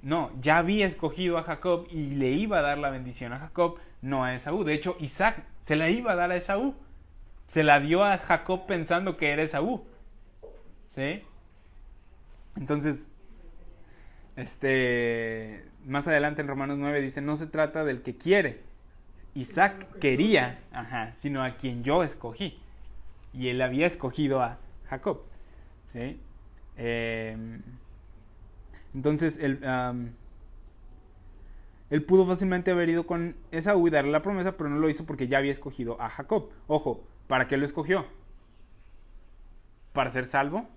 No, ya había escogido a Jacob y le iba a dar la bendición a Jacob, no a Esaú. De hecho, Isaac se la iba a dar a Esaú. Se la dio a Jacob pensando que era Esaú. ¿Sí? Entonces, más adelante en Romanos 9 dice, no se trata del que quiere. Isaac quería, sino a quien yo escogí. Y él había escogido a Jacob. ¿Sí? Entonces, él pudo fácilmente haber ido con Esaú y darle la promesa, pero no lo hizo porque ya había escogido a Jacob. Ojo, ¿para qué lo escogió? ¿Para ser salvo?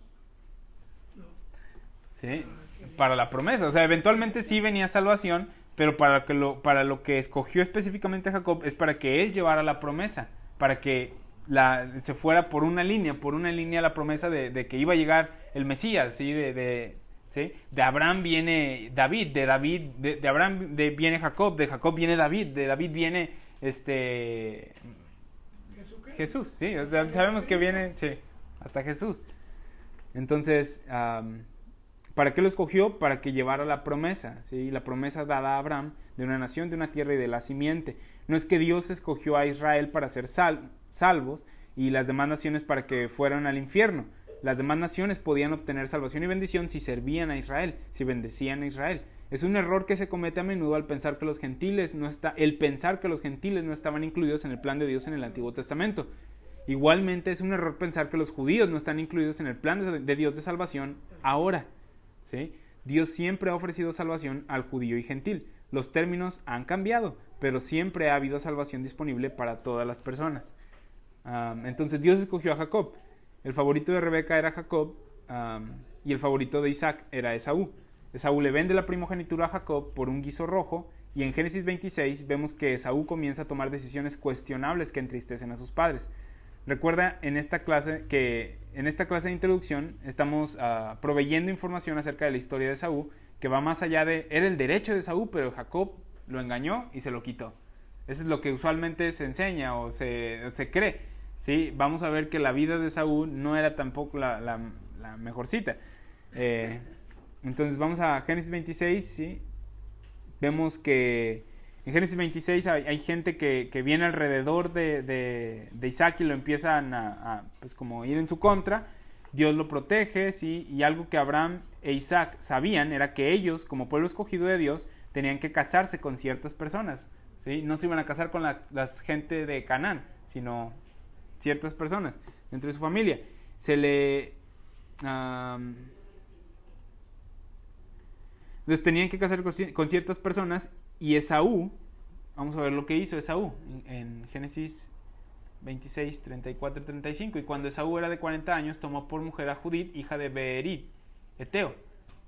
¿Sí? Para la promesa. O sea, eventualmente sí venía salvación, pero para lo que escogió específicamente a Jacob es para que él llevara la promesa, para que se fuera por una línea la promesa de que iba a llegar el Mesías, ¿sí? ¿Sí? De Abraham viene David, de Abraham viene Jacob, de Jacob viene David, de David viene Jesús, ¿sí? O sea, sabemos que viene, sí, hasta Jesús. Entonces, ¿para qué lo escogió? Para que llevara la promesa, ¿sí? La promesa dada a Abraham de una nación, de una tierra y de la simiente. No es que Dios escogió a Israel para ser salvos y las demás naciones para que fueran al infierno. Las demás naciones podían obtener salvación y bendición si servían a Israel, si bendecían a Israel. Es un error que se comete a menudo al pensar que los gentiles no estaban incluidos en el plan de Dios en el Antiguo Testamento. Igualmente es un error pensar que los judíos no están incluidos en el plan de Dios de salvación ahora. ¿Sí? Dios siempre ha ofrecido salvación al judío y gentil. Los términos han cambiado, pero siempre ha habido salvación disponible para todas las personas. Entonces Dios escogió a Jacob. El favorito de Rebeca era Jacob y el favorito de Isaac era Esaú. Esaú le vende la primogenitura a Jacob por un guiso rojo y en Génesis 26 vemos que Esaú comienza a tomar decisiones cuestionables que entristecen a sus padres. Recuerda en esta clase de introducción estamos proveyendo información acerca de la historia de Esaú que va más allá era el derecho de Esaú, pero Jacob lo engañó y se lo quitó. Eso es lo que usualmente se enseña o se cree. ¿Sí? Vamos a ver que la vida de Saúl no era tampoco la mejorcita. Entonces vamos a Génesis 26, ¿sí? Vemos que en Génesis 26 hay gente que viene alrededor de Isaac y lo empiezan pues como ir en su contra. Dios lo protege, ¿sí? Y algo que Abraham e Isaac sabían era que ellos, como pueblo escogido de Dios, tenían que casarse con ciertas personas, ¿sí? No se iban a casar con la gente de Canaán, sino ciertas personas dentro de su familia. Entonces tenían que casar con ciertas personas y Esaú, vamos a ver lo que hizo Esaú en Génesis 26, 34 y 35. Y cuando Esaú era de 40 años, tomó por mujer a Judith, hija de Beerit, eteo,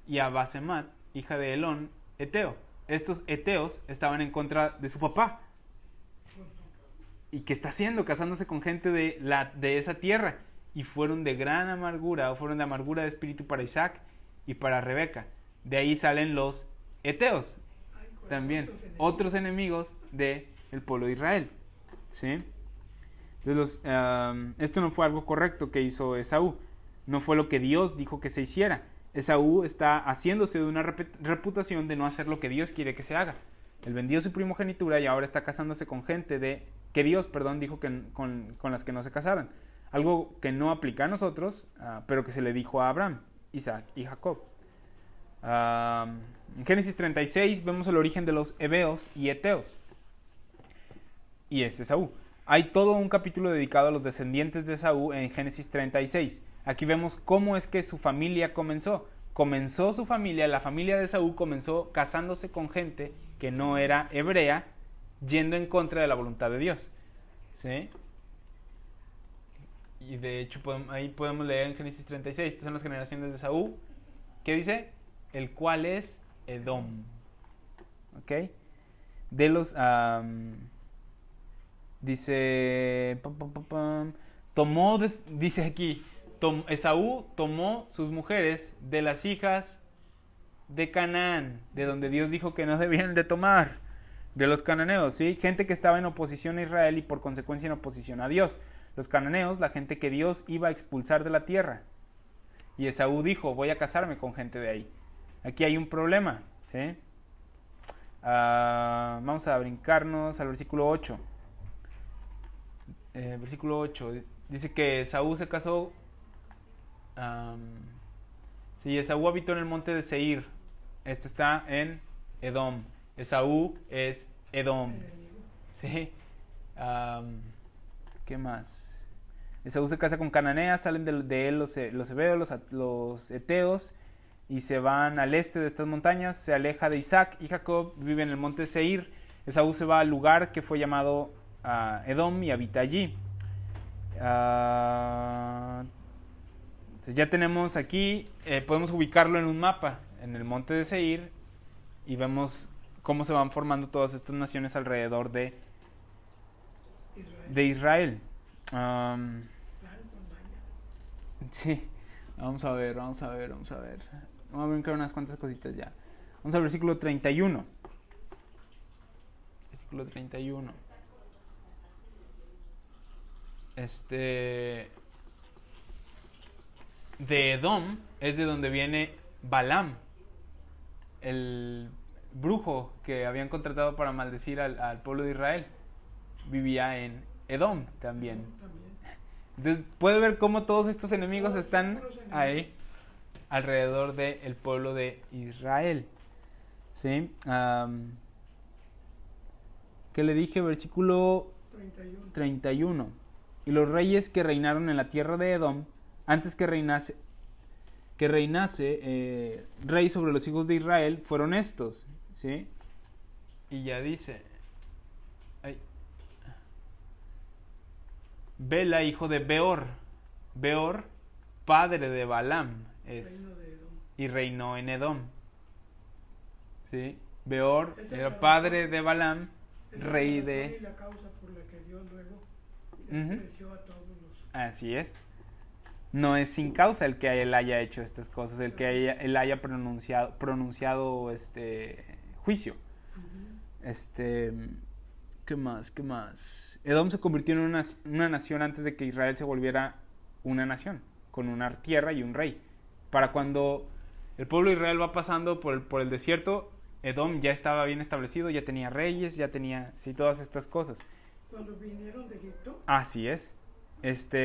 y a Basemat, hija de Elón, eteo. Estos eteos estaban en contra de su papá. ¿Y qué está haciendo? Casándose con gente de esa tierra. Y fueron de gran amargura, o fueron de amargura de espíritu para Isaac y para Rebeca. De ahí salen los eteos, también otros enemigos del pueblo de Israel. ¿Sí? Entonces esto no fue algo correcto que hizo Esaú. No fue lo que Dios dijo que se hiciera. Esaú está haciéndose de una reputación de no hacer lo que Dios quiere que se haga. Él vendió su primogenitura y ahora está casándose con gente que Dios, dijo que con las que no se casaran. Algo que no aplica a nosotros, pero que se le dijo a Abraham, Isaac y Jacob. En Génesis 36 vemos el origen de los heveos y eteos. Y es Esaú. Hay todo un capítulo dedicado a los descendientes de Esaú en Génesis 36. Aquí vemos cómo es que su familia comenzó. La familia de Esaú comenzó casándose con gente que no era hebrea, yendo en contra de la voluntad de Dios. ¿Sí? Y de hecho ahí podemos leer en Génesis 36, estas son las generaciones de Esaú. ¿Qué dice? El cual es Edom. ¿Ok? De los... dice... dice aquí, Esaú tomó sus mujeres de las hijas de Canaán, de donde Dios dijo que no debían de tomar. De los cananeos, ¿sí? Gente que estaba en oposición a Israel y por consecuencia en oposición a Dios. Los cananeos, la gente que Dios iba a expulsar de la tierra. Y Esaú dijo, voy a casarme con gente de ahí. Aquí hay un problema, ¿sí? Vamos a brincarnos al versículo 8. Versículo 8. Dice que Esaú se casó... sí, Esaú habitó en el monte de Seir. Esto está en Edom. Esaú es Edom. ¿Sí? ¿Qué más? Esaú se casa con Cananeas, salen de él los heveos, los eteos, y se van al este de estas montañas, se aleja de Isaac, y Jacob vive en el monte de Seir. Esaú se va al lugar que fue llamado Edom y habita allí. Entonces ya tenemos aquí, podemos ubicarlo en un mapa, en el monte de Seir, y vemos cómo se van formando todas estas naciones alrededor de Israel. Sí, vamos a ver. Vamos a brincar unas cuantas cositas ya. Vamos al versículo 31. Versículo 31. De Edom es de donde viene Balaam, el brujo que habían contratado para maldecir al pueblo de Israel. Vivía en Edom también. Entonces puede ver cómo todos estos enemigos están ahí alrededor del pueblo de Israel. ¿Sí? ¿Qué le dije? Versículo 31. Y los reyes que reinaron en la tierra de Edom, antes que reinase rey sobre los hijos de Israel, fueron estos. ¿Sí? Y ya dice... Bela, hijo de Beor. Beor, padre de Balaam, es, y reinó en Edom. ¿Sí? Beor era padre de Balaam, rey de... la causa por la que Dios luego Uh-huh. a todos los... Así es. No es sin causa el que él haya hecho estas cosas, el que él haya pronunciado juicio. Uh-huh. ¿Qué más? Edom se convirtió en una nación antes de que Israel se volviera una nación, con una tierra y un rey. Para cuando el pueblo de Israel va pasando por el desierto, Edom ya estaba bien establecido, ya tenía reyes, ya tenía todas estas cosas. ¿Cuando vinieron de Egipto? Así es. Esto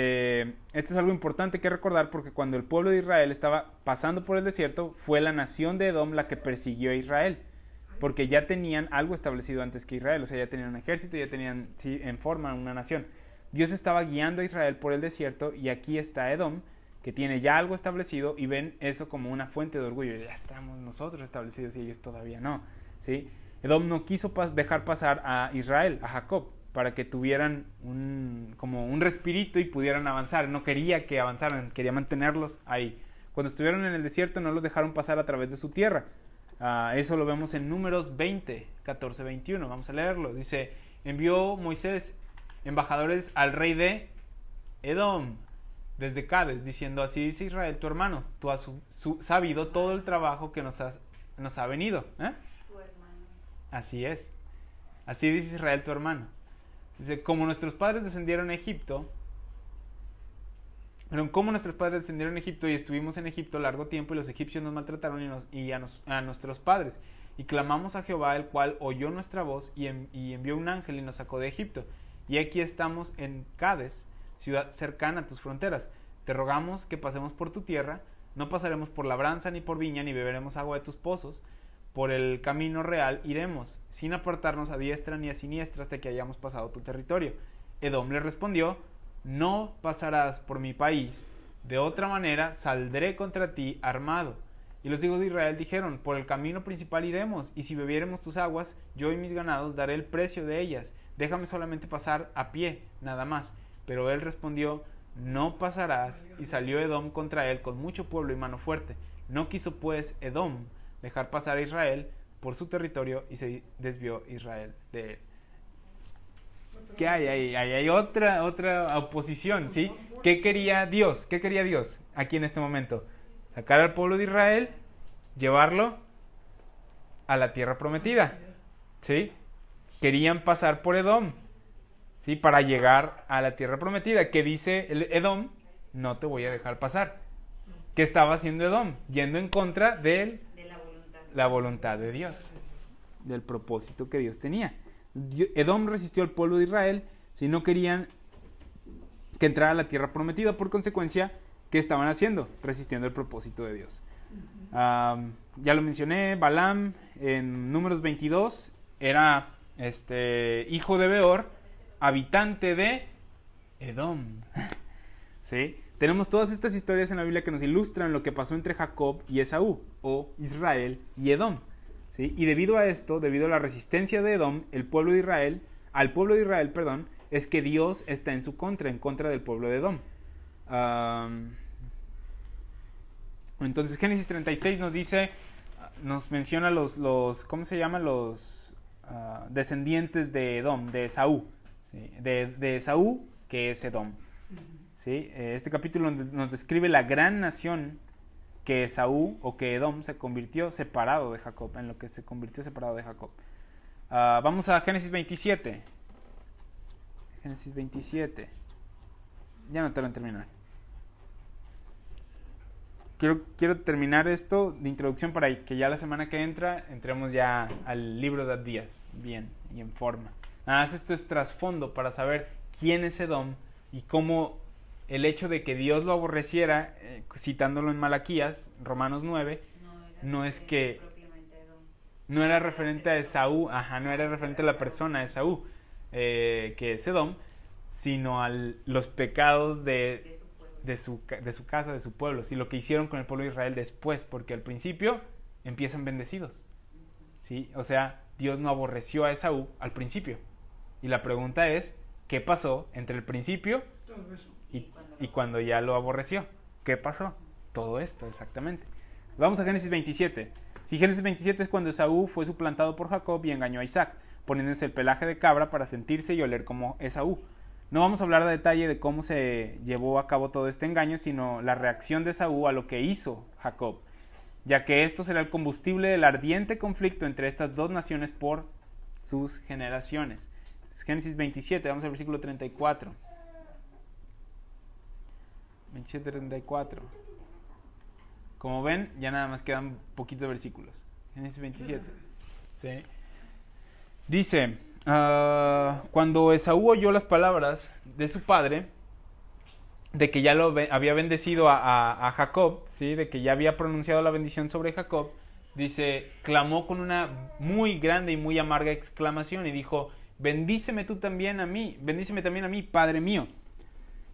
es algo importante que recordar, porque cuando el pueblo de Israel estaba pasando por el desierto, fue la nación de Edom la que persiguió a Israel, porque ya tenían algo establecido antes que Israel, o sea, ya tenían un ejército, ya tenían en forma una nación. Dios estaba guiando a Israel por el desierto, y aquí está Edom, que tiene ya algo establecido, y ven eso como una fuente de orgullo. Ya estamos nosotros establecidos y ellos todavía no, ¿sí? Edom no quiso dejar pasar a Israel, a Jacob, para que tuvieran como un respirito y pudieran avanzar. No quería que avanzaran, quería mantenerlos ahí. Cuando estuvieron en el desierto no los dejaron pasar a través de su tierra. Eso lo vemos en Números 20, 14, 21. Vamos a leerlo. Dice, envió Moisés embajadores al rey de Edom desde Cades, diciendo, así dice Israel tu hermano, tú has sabido todo el trabajo que nos ha venido. Tu hermano. Así es. Así dice Israel tu hermano. Dice, como nuestros padres descendieron a Egipto, y estuvimos en Egipto largo tiempo, y los egipcios nos maltrataron a nuestros padres, y clamamos a Jehová, el cual oyó nuestra voz y envió un ángel y nos sacó de Egipto. Y aquí estamos en Cades, ciudad cercana a tus fronteras. Te rogamos que pasemos por tu tierra, no pasaremos por labranza ni por viña, ni beberemos agua de tus pozos. Por el camino real iremos, sin apartarnos a diestra ni a siniestra hasta que hayamos pasado tu territorio. Edom le respondió, no pasarás por mi país, de otra manera saldré contra ti armado. Y los hijos de Israel dijeron, por el camino principal iremos, y si bebiéremos tus aguas, yo y mis ganados daré el precio de ellas. Déjame solamente pasar a pie, nada más. Pero él respondió, no pasarás, y salió Edom contra él con mucho pueblo y mano fuerte. No quiso pues Edom dejar pasar a Israel por su territorio, y se desvió Israel de él. ¿Qué hay ahí? Hay otra oposición, ¿sí? ¿Qué quería Dios? ¿Qué quería Dios aquí en este momento? Sacar al pueblo de Israel, llevarlo a la tierra prometida, ¿sí? querían pasar por Edom, ¿sí? Para llegar a la tierra prometida, que dice el Edom, no te voy a dejar pasar. ¿Qué estaba haciendo Edom? Yendo en contra de la voluntad de Dios, del propósito que Dios tenía. Edom resistió al pueblo de Israel, si no querían que entrara a la tierra prometida. Por consecuencia, ¿qué estaban haciendo? Resistiendo el propósito de Dios. Ya lo mencioné, Balaam en Números 22 era hijo de Beor, habitante de Edom. ¿Sí? Tenemos todas estas historias en la Biblia que nos ilustran lo que pasó entre Jacob y Esaú, o Israel y Edom. ¿Sí? Y debido a esto, debido a la resistencia de Edom, al pueblo de Israel, es que Dios está en contra del pueblo de Edom. Entonces Génesis 36 nos menciona los ¿cómo se llaman? Los descendientes de Edom, de Esaú, ¿sí? de Esaú, que es Edom. ¿Sí? Este capítulo nos describe la gran nación que Esaú o que Edom se convirtió separado de Jacob, en lo que se convirtió separado de Jacob. Vamos a Génesis 27. Génesis 27. Ya no tardo en terminar. Quiero terminar esto de introducción para que ya la semana que entra entremos ya al libro de Abdías, bien y en forma. Nada más esto es trasfondo para saber quién es Edom y cómo el hecho de que Dios lo aborreciera, citándolo en Malaquías, Romanos 9, no era referente a Esaú, no era referente a la persona de Esaú, que es Edom, sino a los pecados de su casa, de su pueblo, ¿sí? Lo que hicieron con el pueblo de Israel después, porque al principio empiezan bendecidos, ¿sí? O sea, Dios no aborreció a Esaú al principio. Y la pregunta es, ¿qué pasó entre el principio y cuando ya lo aborreció? ¿Qué pasó? Todo esto, exactamente. Vamos a Génesis 27. Sí, Génesis 27 es cuando Esaú fue suplantado por Jacob y engañó a Isaac, poniéndose el pelaje de cabra para sentirse y oler como Esaú. No vamos a hablar de detalle de cómo se llevó a cabo todo este engaño, sino la reacción de Esaú a lo que hizo Jacob, ya que esto será el combustible del ardiente conflicto entre estas dos naciones por sus generaciones. Génesis 27, vamos al versículo 34. 27-34. Como ven, ya nada más quedan poquitos versículos. Génesis 27. ¿Sí? Dice, cuando Esaú oyó las palabras de su padre, de que ya lo había bendecido a Jacob, ¿sí? De que ya había pronunciado la bendición sobre Jacob, dice, clamó con una muy grande y muy amarga exclamación y dijo, bendíceme también a mí, padre mío.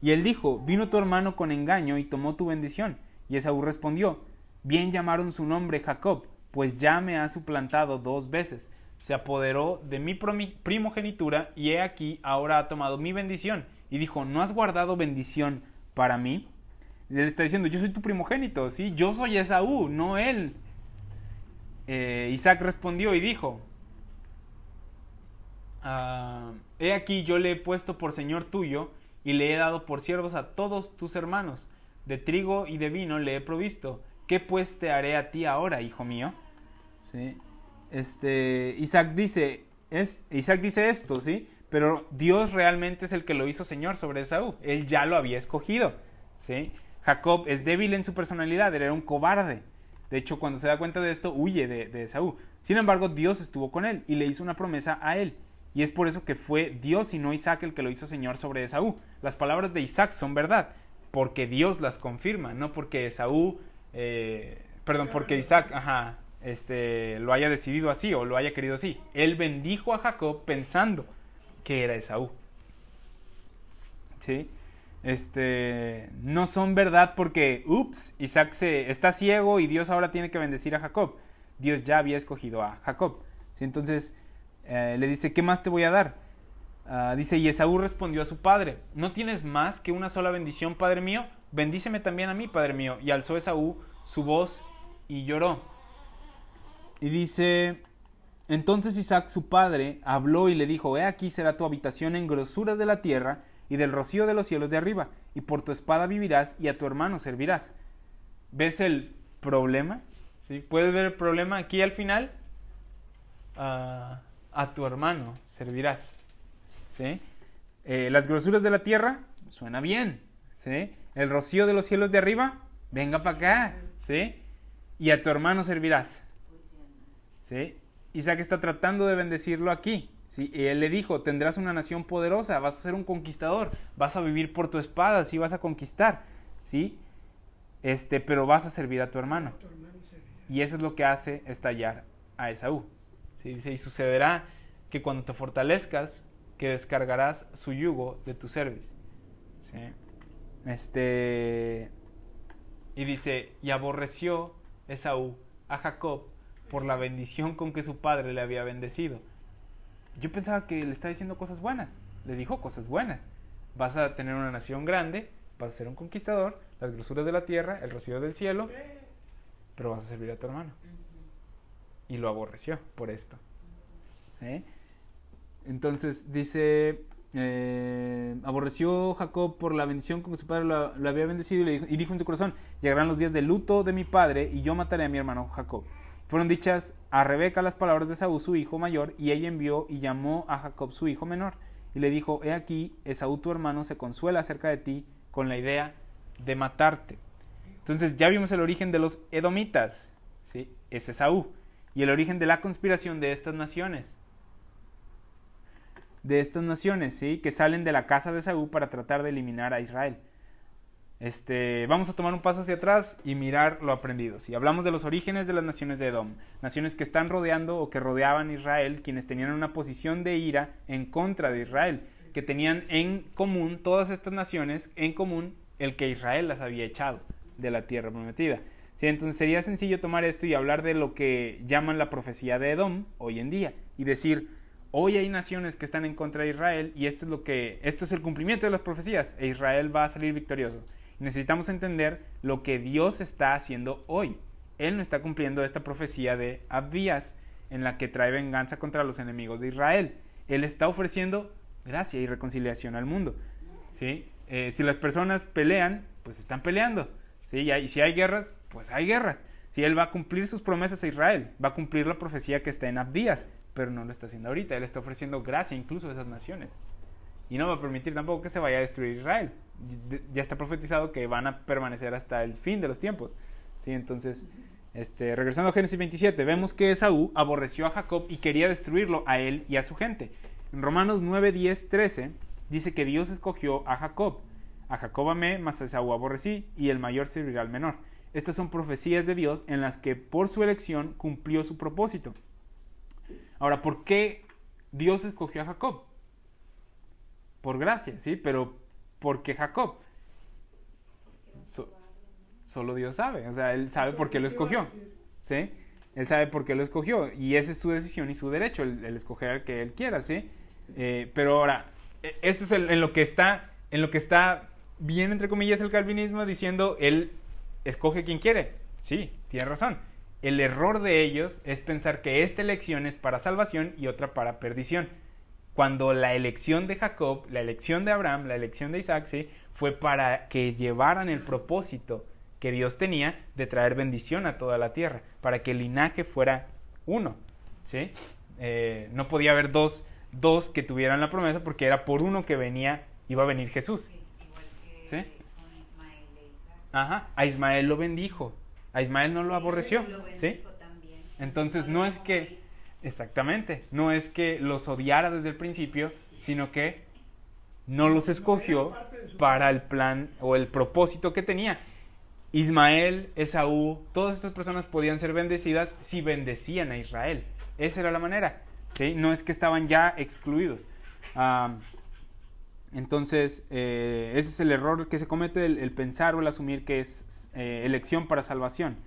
Y él dijo, vino tu hermano con engaño y tomó tu bendición. Y Esaú respondió, bien llamaron su nombre Jacob, pues ya me ha suplantado 2 veces. Se apoderó de mi primogenitura y he aquí ahora ha tomado mi bendición. Y dijo, ¿no has guardado bendición para mí? Y él está diciendo, yo soy tu primogénito, ¿sí? Yo soy Esaú, no él. Isaac respondió y dijo, he aquí yo le he puesto por señor tuyo y le he dado por siervos a todos tus hermanos. De trigo y de vino le he provisto. ¿Qué pues te haré a ti ahora, hijo mío? ¿Sí? Isaac dice esto, ¿sí? Pero Dios realmente es el que lo hizo señor sobre Esaú. Él ya lo había escogido, ¿sí? Jacob es débil en su personalidad, era un cobarde. De hecho, cuando se da cuenta de esto, huye de Esaú. Sin embargo, Dios estuvo con él y le hizo una promesa a él. Y es por eso que fue Dios y no Isaac el que lo hizo señor sobre Esaú. Las palabras de Isaac son verdad, porque Dios las confirma, no porque porque Isaac, lo haya decidido así o lo haya querido así. Él bendijo a Jacob pensando que era Esaú. ¿Sí? No son verdad porque, Isaac está ciego y Dios ahora tiene que bendecir a Jacob. Dios ya había escogido a Jacob. ¿Sí? Entonces, le dice, ¿qué más te voy a dar? Dice, y Esaú respondió a su padre, ¿no tienes más que una sola bendición, padre mío? Bendíceme también a mí, padre mío. Y alzó Esaú su voz y lloró. Y dice, entonces Isaac su padre habló y le dijo, he aquí será tu habitación en grosuras de la tierra y del rocío de los cielos de arriba, y por tu espada vivirás y a tu hermano servirás. ¿Ves el problema? ¿Sí? ¿Puedes ver el problema aquí al final? a tu hermano servirás. ¿Sí? Las grosuras de la tierra, suena bien. ¿Sí? El rocío de los cielos de arriba, venga para acá. ¿Sí? Y a tu hermano servirás. ¿Sí? Isaac está tratando de bendecirlo aquí. ¿Sí? Y él le dijo, tendrás una nación poderosa, vas a ser un conquistador, vas a vivir por tu espada, sí, vas a conquistar. ¿Sí? Pero vas a servir a tu hermano. Y eso es lo que hace estallar a Esaú. ¿Sí? Dice, y sucederá que cuando te fortalezcas, que descargarás su yugo de tu cerviz. ¿Sí? Y dice, y aborreció Esaú a Jacob por la bendición con que su padre le había bendecido. Yo pensaba que le estaba diciendo cosas buenas. Le dijo cosas buenas. Vas a tener una nación grande, vas a ser un conquistador, las grosuras de la tierra, el rocío del cielo, pero vas a servir a tu hermano. Y lo aborreció por esto. ¿Sí? Entonces dice, aborreció Jacob por la bendición con que su padre lo había bendecido y dijo en su corazón, llegarán los días de luto de mi padre y yo mataré a mi hermano Jacob. Fueron dichas a Rebeca las palabras de Esaú, su hijo mayor, y ella envió y llamó a Jacob, su hijo menor, y le dijo, he aquí, Esaú tu hermano se consuela acerca de ti con la idea de matarte. Entonces ya vimos el origen de los edomitas, ¿sí? Es Esaú, y el origen de la conspiración de estas naciones. ¿Sí? Que salen de la casa de Esaú para tratar de eliminar a Israel. Vamos a tomar un paso hacia atrás y mirar lo aprendido. Si hablamos de los orígenes de las naciones de Edom, naciones que están rodeando o que rodeaban Israel, quienes tenían una posición de ira en contra de Israel, que tenían en común, todas estas naciones, en común el que Israel las había echado de la tierra prometida. ¿Sí? Entonces sería sencillo tomar esto y hablar de lo que llaman la profecía de Edom hoy en día y decir, hoy hay naciones que están en contra de Israel y esto es el cumplimiento de las profecías e Israel va a salir victorioso. Necesitamos entender lo que Dios está haciendo hoy. Él no está cumpliendo esta profecía de Abdías en la que trae venganza contra los enemigos de Israel. Él está ofreciendo gracia y reconciliación al mundo. ¿Sí? Si las personas pelean, pues están peleando. ¿Sí? Y si hay guerras, pues hay guerras. ¿Sí? Él va a cumplir sus promesas a Israel, va a cumplir la profecía que está en Abdías, pero no lo está haciendo ahorita. Él está ofreciendo gracia incluso a esas naciones. Y no va a permitir tampoco que se vaya a destruir Israel. Ya está profetizado que van a permanecer hasta el fin de los tiempos. ¿Sí? Entonces, regresando a Génesis 27, vemos que Esaú aborreció a Jacob y quería destruirlo a él y a su gente. En Romanos 9, 10, 13, dice que Dios escogió a Jacob. A Jacob amé, mas a Esaú aborrecí, y el mayor servirá al menor. Estas son profecías de Dios en las que por su elección cumplió su propósito. Ahora, ¿por qué Dios escogió a Jacob? Por gracia, ¿sí? Pero ¿por qué Jacob? Solo Dios sabe, o sea, Él sabe por qué lo escogió, ¿sí? Él sabe por qué lo escogió y esa es su decisión y su derecho, el escoger al que Él quiera, ¿sí? Pero ahora, eso es en lo que está bien, entre comillas, el calvinismo, diciendo, Él escoge quien quiere. Sí, tiene razón. El error de ellos es pensar que esta elección es para salvación y otra para perdición. Cuando la elección de Jacob, la elección de Abraham, la elección de Isaac, ¿sí? Fue para que llevaran el propósito que Dios tenía de traer bendición a toda la tierra, para que el linaje fuera uno, ¿sí? No podía haber dos que tuvieran la promesa porque era por uno que iba a venir Jesús. Igual que ¿Sí? con Ismael e Isaac. Ajá, a Ismael lo bendijo, a Ismael no lo aborreció, Lo bendijo ¿sí? también. Entonces No no lo es dejó que, morir. exactamente, no es que los odiara desde el principio, sino que no los escogió para el plan o el propósito que tenía. Ismael, Esaú, todas estas personas podían ser bendecidas si bendecían a Israel. Esa era la manera, ¿sí? No es que estaban ya excluidos. Entonces, ese es el error que se comete, el pensar o el asumir que es elección para salvación,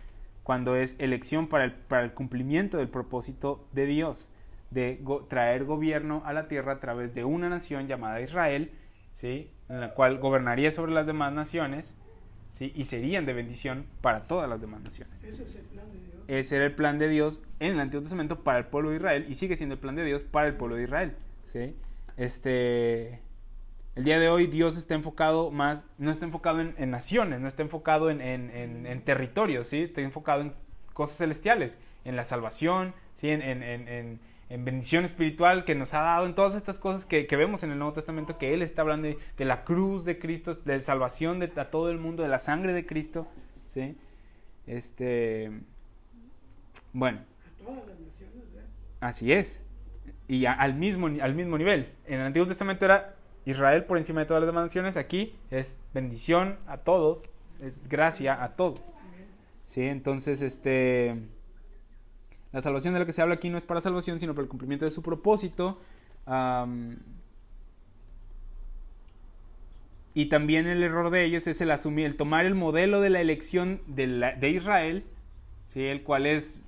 cuando es elección para el cumplimiento del propósito de Dios, de traer gobierno a la tierra a través de una nación llamada Israel, ¿sí? En la cual gobernaría sobre las demás naciones, ¿sí? Y serían de bendición para todas las demás naciones. Ese es el plan de Dios. Ese era el plan de Dios en el Antiguo Testamento para el pueblo de Israel y sigue siendo el plan de Dios para el pueblo de Israel, ¿sí? El día de hoy Dios está enfocado más, no está enfocado en naciones, no está enfocado en territorios, ¿sí? Está enfocado en cosas celestiales, en la salvación, ¿sí? En en bendición espiritual que nos ha dado, en todas estas cosas que vemos en el Nuevo Testamento, que Él está hablando de la cruz de Cristo, de salvación a todo el mundo, de la sangre de Cristo, ¿sí? Bueno. A todas las naciones, ¿eh? Así es. Y al mismo nivel. En el Antiguo Testamento era Israel por encima de todas las demás naciones. Aquí es bendición a todos, es gracia a todos. Sí, entonces la salvación de la que se habla aquí no es para salvación, sino para el cumplimiento de su propósito. Y también el error de ellos es el tomar el modelo de la elección de Israel, ¿sí? El cual es: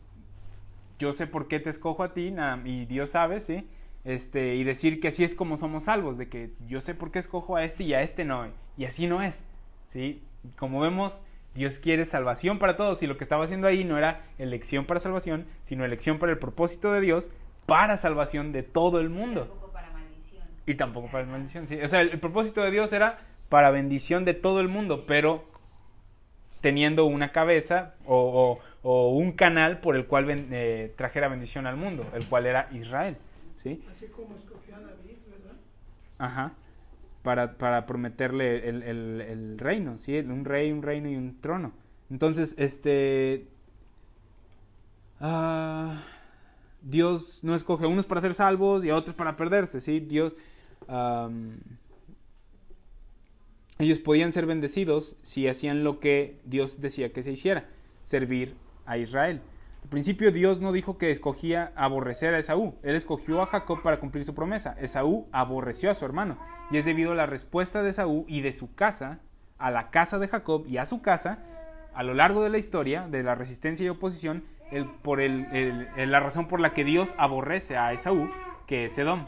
yo sé por qué te escojo a ti, y Dios sabe, ¿sí? Y decir que así es como somos salvos, de que yo sé por qué escojo a este y a este no, y así no es, ¿sí? Como vemos, Dios quiere salvación para todos, y lo que estaba haciendo ahí no era elección para salvación, sino elección para el propósito de Dios, para salvación de todo el mundo. Tampoco para maldición. Y tampoco para maldición, sí. O sea, el propósito de Dios era para bendición de todo el mundo, pero teniendo una cabeza o un canal por el cual trajera bendición al mundo, el cual era Israel, ¿sí? Así como escogió a David, ¿verdad? Ajá. Para prometerle el reino, ¿sí? Un rey, un reino y un trono. Entonces, Dios no escoge a unos para ser salvos y a otros para perderse, ¿sí? Ellos podían ser bendecidos si hacían lo que Dios decía que se hiciera, servir a Israel. Al principio Dios no dijo que escogía aborrecer a Esaú. Él escogió a Jacob para cumplir su promesa. Esaú aborreció a su hermano. Y es debido a la respuesta de Esaú y de su casa, a la casa de Jacob y a su casa, a lo largo de la historia, de la resistencia y oposición, la razón por la que Dios aborrece a Esaú, que es Edom.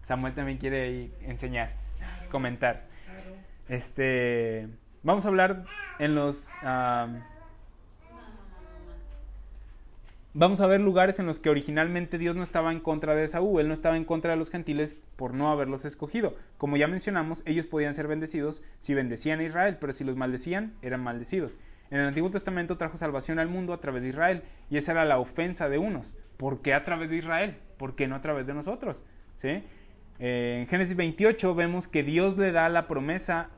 Samuel también quiere ahí enseñar, comentar. Vamos a hablar vamos a ver lugares en los que originalmente Dios no estaba en contra de Esaú. Él no estaba en contra de los gentiles por no haberlos escogido. Como ya mencionamos, ellos podían ser bendecidos si bendecían a Israel, pero si los maldecían, eran maldecidos. En el Antiguo Testamento trajo salvación al mundo a través de Israel, y esa era la ofensa de unos. ¿Por qué a través de Israel? ¿Por qué no a través de nosotros? ¿Sí? En Génesis 28 vemos que Dios le da la promesa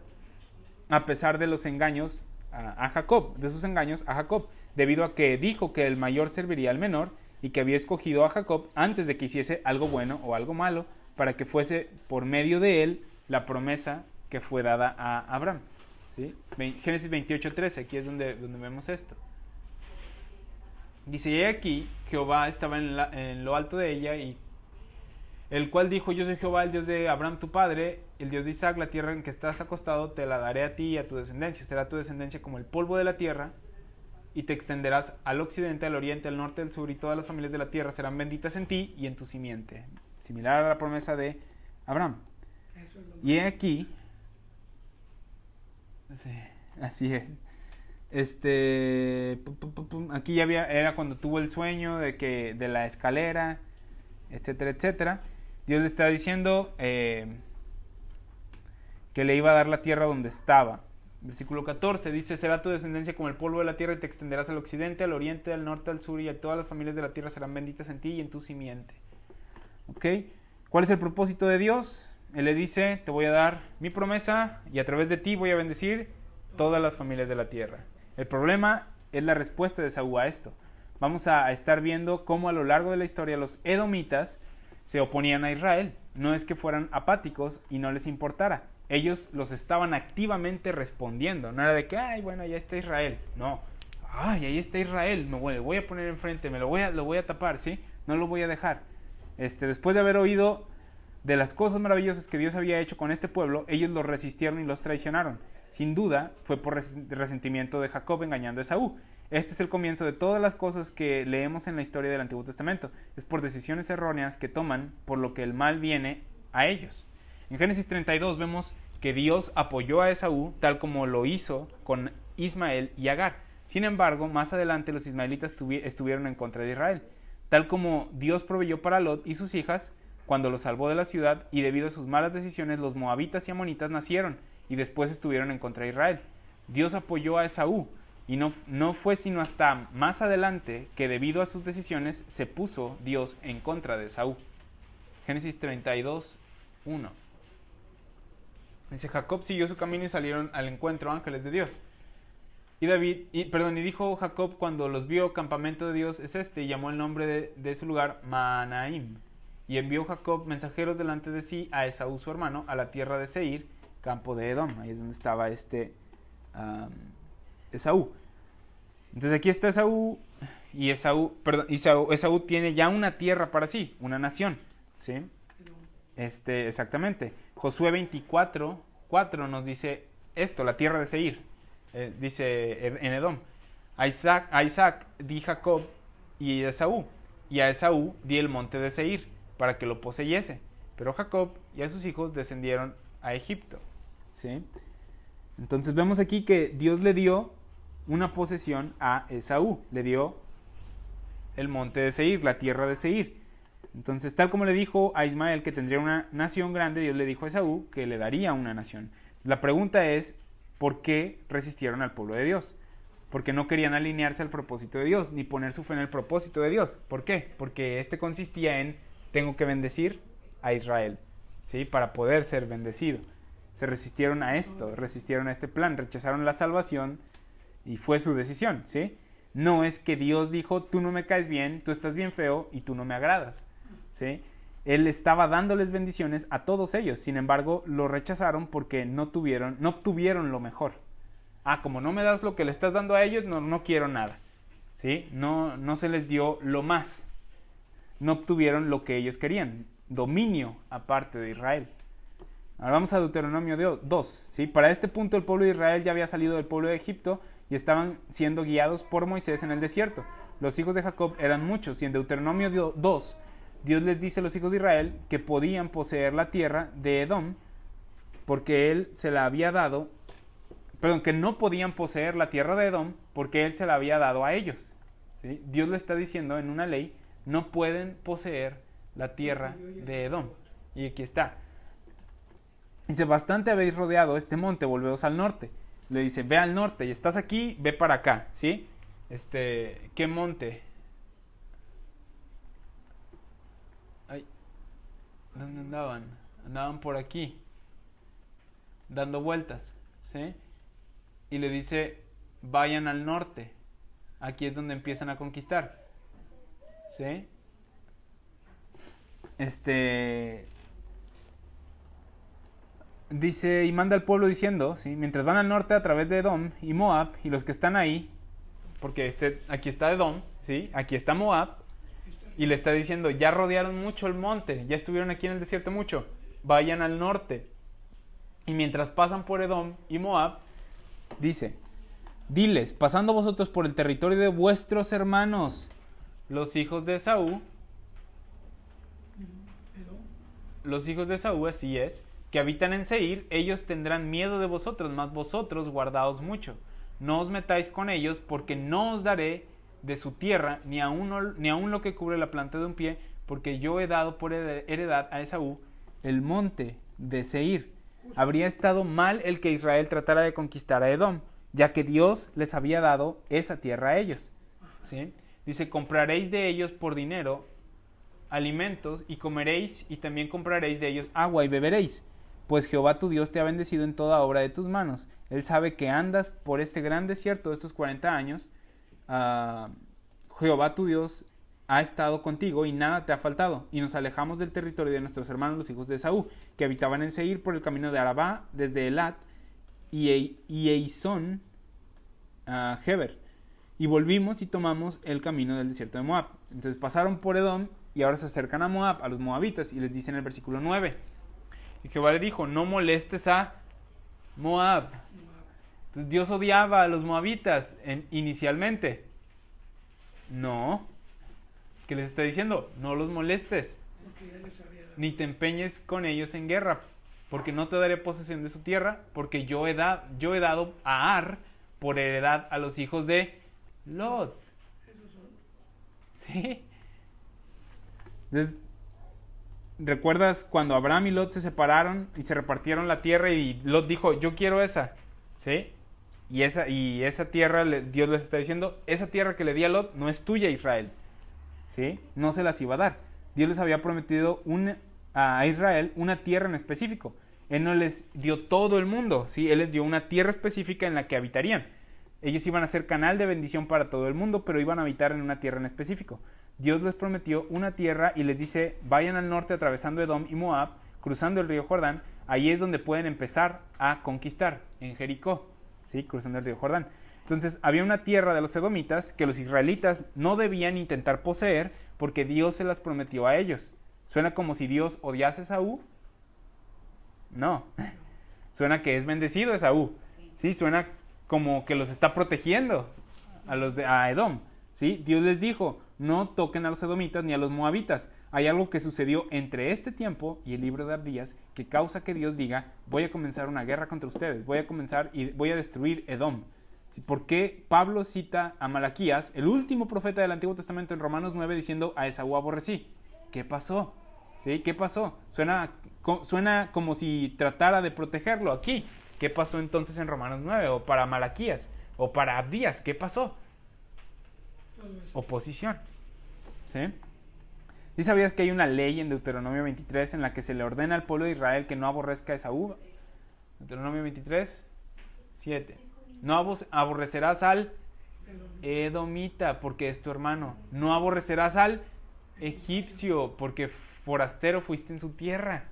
a pesar de los engaños a Jacob, de sus engaños a Jacob, debido a que dijo que el mayor serviría al menor y que había escogido a Jacob antes de que hiciese algo bueno o algo malo, para que fuese por medio de él la promesa que fue dada a Abraham. ¿Sí? Génesis 28:13, aquí es donde vemos esto. Dice: y aquí Jehová estaba en lo alto de ella, y el cual dijo: yo soy Jehová, el Dios de Abraham tu padre, el Dios de Isaac. La tierra en que estás acostado te la daré a ti y a tu descendencia. Será tu descendencia como el polvo de la tierra, y te extenderás al occidente, al oriente, al norte, al sur, y todas las familias de la tierra serán benditas en ti y en tu simiente. Similar a la promesa de Abraham. Y he aquí, sí, así es. Aquí ya era cuando tuvo el sueño de la escalera, etcétera, etcétera. Dios le está diciendo que le iba a dar la tierra donde estaba. Versículo 14 dice: será tu descendencia como el polvo de la tierra, y te extenderás al occidente, al oriente, al norte, al sur, y a todas las familias de la tierra serán benditas en ti y en tu simiente. ¿Ok? ¿Cuál es el propósito de Dios? Él le dice: te voy a dar mi promesa y a través de ti voy a bendecir todas las familias de la tierra. El problema es la respuesta de Esaú a esto. Vamos a estar viendo cómo a lo largo de la historia los edomitas se oponían a Israel. No es que fueran apáticos y no les importara. Ellos los estaban activamente respondiendo. No era de que, ay, bueno, ya está Israel. No, ay, ahí está Israel, me voy a poner enfrente, lo voy a tapar, ¿sí? No lo voy a dejar. Después de haber oído de las cosas maravillosas que Dios había hecho con este pueblo, ellos los resistieron y los traicionaron. Sin duda, fue por resentimiento de Jacob engañando a Esaú. Este es el comienzo de todas las cosas que leemos en la historia del Antiguo Testamento. Es por decisiones erróneas que toman, por lo que el mal viene a ellos. En Génesis 32 vemos que Dios apoyó a Esaú tal como lo hizo con Ismael y Agar. Sin embargo, más adelante los ismaelitas estuvieron en contra de Israel. Tal como Dios proveyó para Lot y sus hijas cuando los salvó de la ciudad, y debido a sus malas decisiones los moabitas y amonitas nacieron y después estuvieron en contra de Israel. Dios apoyó a Esaú Y no fue sino hasta más adelante que debido a sus decisiones se puso Dios en contra de Esaú. Génesis 32, 1. Dice, Jacob siguió su camino y salieron al encuentro ángeles de Dios. Y dijo Jacob cuando los vio, campamento de Dios es este, y llamó el nombre de su lugar Mahanaim. Y envió Jacob mensajeros delante de sí a Esaú su hermano, a la tierra de Seir, campo de Edom. Ahí es donde estaba Esaú. Entonces aquí está Esaú, y Esaú tiene ya una tierra para sí, una nación, ¿sí? Exactamente. Josué 24:4 nos dice esto, la tierra de Seir, dice en Edom. A Isaac di Jacob y a Esaú di el monte de Seir, para que lo poseyese. Pero Jacob y a sus hijos descendieron a Egipto, ¿sí? Entonces vemos aquí que Dios le dio una posesión a Esaú, le dio el monte de Seir, la tierra de Seir. Entonces, tal como le dijo a Ismael que tendría una nación grande, Dios le dijo a Esaú que le daría una nación. La pregunta es, ¿por qué resistieron al pueblo de Dios? Porque no querían alinearse al propósito de Dios, ni poner su fe en el propósito de Dios. ¿Por qué? Porque consistía en, tengo que bendecir a Israel, ¿sí? Para poder ser bendecido. Se resistieron a esto, resistieron a este plan, rechazaron la salvación y fue su decisión, ¿sí? No es que Dios dijo, tú no me caes bien, tú estás bien feo y tú no me agradas, ¿sí? Él estaba dándoles bendiciones a todos ellos, sin embargo, lo rechazaron porque no obtuvieron lo mejor. Como no me das lo que le estás dando a ellos, no quiero nada, ¿sí? No se les dio lo más, no obtuvieron lo que ellos querían, dominio aparte de Israel. Ahora vamos a Deuteronomio 2, ¿sí? Para este punto el pueblo de Israel ya había salido del pueblo de Egipto y estaban siendo guiados por Moisés en el desierto. Los hijos de Jacob eran muchos y en Deuteronomio 2 Dios les dice a los hijos de Israel que podían poseer la tierra de Edom porque él se la había dado, que no podían poseer la tierra de Edom porque él se la había dado a ellos, ¿sí? Dios le está diciendo en una ley, no pueden poseer la tierra de Edom. Y aquí está. Dice, bastante habéis rodeado este monte, volveos al norte. Le dice, ve al norte, y estás aquí, ve para acá, ¿sí? ¿Qué monte? ¿Dónde andaban? Andaban por aquí, dando vueltas, ¿sí? Y le dice, vayan al norte. Aquí es donde empiezan a conquistar, ¿sí? Dice, y manda al pueblo diciendo, ¿sí? Mientras van al norte a través de Edom y Moab, y los que están ahí, porque aquí está Edom, ¿sí? Aquí está Moab, y le está diciendo, ya rodearon mucho el monte, ya estuvieron aquí en el desierto mucho, vayan al norte. Y mientras pasan por Edom y Moab, dice, diles, pasando vosotros por el territorio de vuestros hermanos, los hijos de Esaú, así es, que habitan en Seir, ellos tendrán miedo de vosotros, mas vosotros guardaos mucho. No os metáis con ellos, porque no os daré de su tierra, ni aun lo que cubre la planta de un pie, porque yo he dado por heredad a Esaú el monte de Seir. Habría estado mal el que Israel tratara de conquistar a Edom, ya que Dios les había dado esa tierra a ellos, ¿sí? Dice, compraréis de ellos por dinero alimentos, y comeréis, y también compraréis de ellos agua y beberéis, pues Jehová tu Dios te ha bendecido en toda obra de tus manos. Él sabe que andas por este gran desierto de estos 40 años. Jehová tu Dios ha estado contigo y nada te ha faltado. Y nos alejamos del territorio de nuestros hermanos los hijos de Esaú, que habitaban en Seir por el camino de Arabá, desde Elat y Eizón Geber. Y volvimos y tomamos el camino del desierto de Moab. Entonces pasaron por Edom y ahora se acercan a Moab, a los moabitas, y les dice en el versículo 9. Y Jehová le dijo, no molestes a Moab. Entonces Dios odiaba a los moabitas inicialmente. No. ¿Qué les está diciendo? No los molestes. Ni te empeñes con ellos en guerra, porque no te daré posesión de su tierra, porque yo he dado a Ar por heredad a los hijos de Lot. ¿Sí? Entonces, ¿recuerdas cuando Abraham y Lot se separaron y se repartieron la tierra y Lot dijo, yo quiero esa? ¿Sí? Y esa tierra, Dios les está diciendo, esa tierra que le di a Lot no es tuya, Israel. ¿Sí? No se las iba a dar. Dios les había prometido a Israel una tierra en específico. Él no les dio todo el mundo, ¿sí? Él les dio una tierra específica en la que habitarían. Ellos iban a ser canal de bendición para todo el mundo, pero iban a habitar en una tierra en específico. Dios les prometió una tierra y les dice, vayan al norte atravesando Edom y Moab, cruzando el río Jordán. Ahí es donde pueden empezar a conquistar, en Jericó, ¿sí? Cruzando el río Jordán. Entonces, había una tierra de los edomitas que los israelitas no debían intentar poseer porque Dios se las prometió a ellos. ¿Suena como si Dios odiase a Esaú? No. Suena que es bendecido Esaú. Sí, suena como que los está protegiendo a Edom. ¿Sí? Dios les dijo, no toquen a los edomitas ni a los moabitas. Hay algo que sucedió entre este tiempo y el libro de Abdías que causa que Dios diga, voy a comenzar una guerra contra ustedes, voy a comenzar y voy a destruir Edom. ¿Por qué Pablo cita a Malaquías, el último profeta del Antiguo Testamento, en Romanos 9, diciendo a Esaú aborrecí? ¿Qué pasó? ¿Sí? ¿Qué pasó? Suena como si tratara de protegerlo aquí. ¿Qué pasó entonces en Romanos 9? O para Malaquías, o para Abdías, ¿qué pasó? Oposición. ¿Sí? ¿Sí sabías que hay una ley en Deuteronomio 23 en la que se le ordena al pueblo de Israel que no aborrezca a Esaú? Deuteronomio 23, 7. No aborrecerás al edomita porque es tu hermano. No aborrecerás al egipcio porque forastero fuiste en su tierra.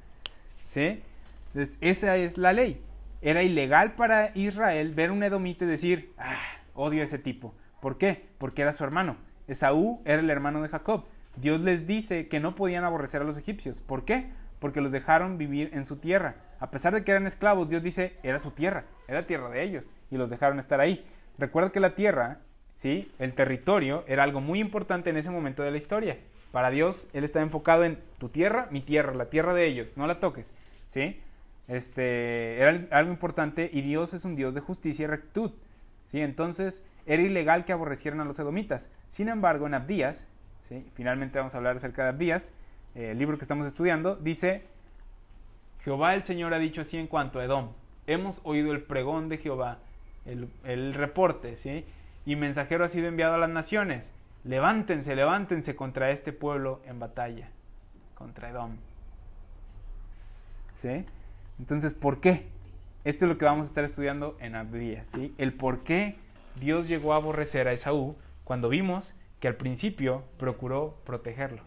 ¿Sí? Entonces, esa es la ley. Era ilegal para Israel ver un edomita y decir, odio a ese tipo. ¿Por qué? Porque era su hermano. Esaú era el hermano de Jacob. Dios les dice que no podían aborrecer a los egipcios. ¿Por qué? Porque los dejaron vivir en su tierra. A pesar de que eran esclavos, Dios dice, era su tierra, era tierra de ellos, y los dejaron estar ahí. Recuerda que la tierra, ¿sí? El territorio, era algo muy importante en ese momento de la historia. Para Dios, Él estaba enfocado en tu tierra, mi tierra, la tierra de ellos, no la toques, ¿sí? Era algo importante, y Dios es un Dios de justicia y rectitud, ¿sí? Entonces, era ilegal que aborrecieran a los edomitas. Sin embargo, en Abdías, ¿sí? Finalmente vamos a hablar acerca de Abdías, el libro que estamos estudiando, dice, Jehová el Señor ha dicho así en cuanto a Edom, hemos oído el pregón de Jehová, el reporte, ¿sí? Y mensajero ha sido enviado a las naciones, levántense contra este pueblo en batalla, contra Edom. ¿Sí? Entonces, ¿por qué? Esto es lo que vamos a estar estudiando en Abdías, ¿sí? El por qué Dios llegó a aborrecer a Esaú cuando vimos que al principio procuró protegerlo.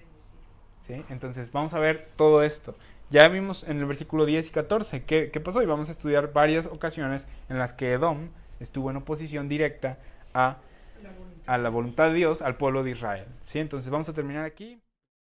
¿Sí? Entonces vamos a ver todo esto. Ya vimos en el versículo 10 y 14 qué pasó, y vamos a estudiar varias ocasiones en las que Edom estuvo en oposición directa a la voluntad de Dios, al pueblo de Israel. ¿Sí? Entonces vamos a terminar aquí.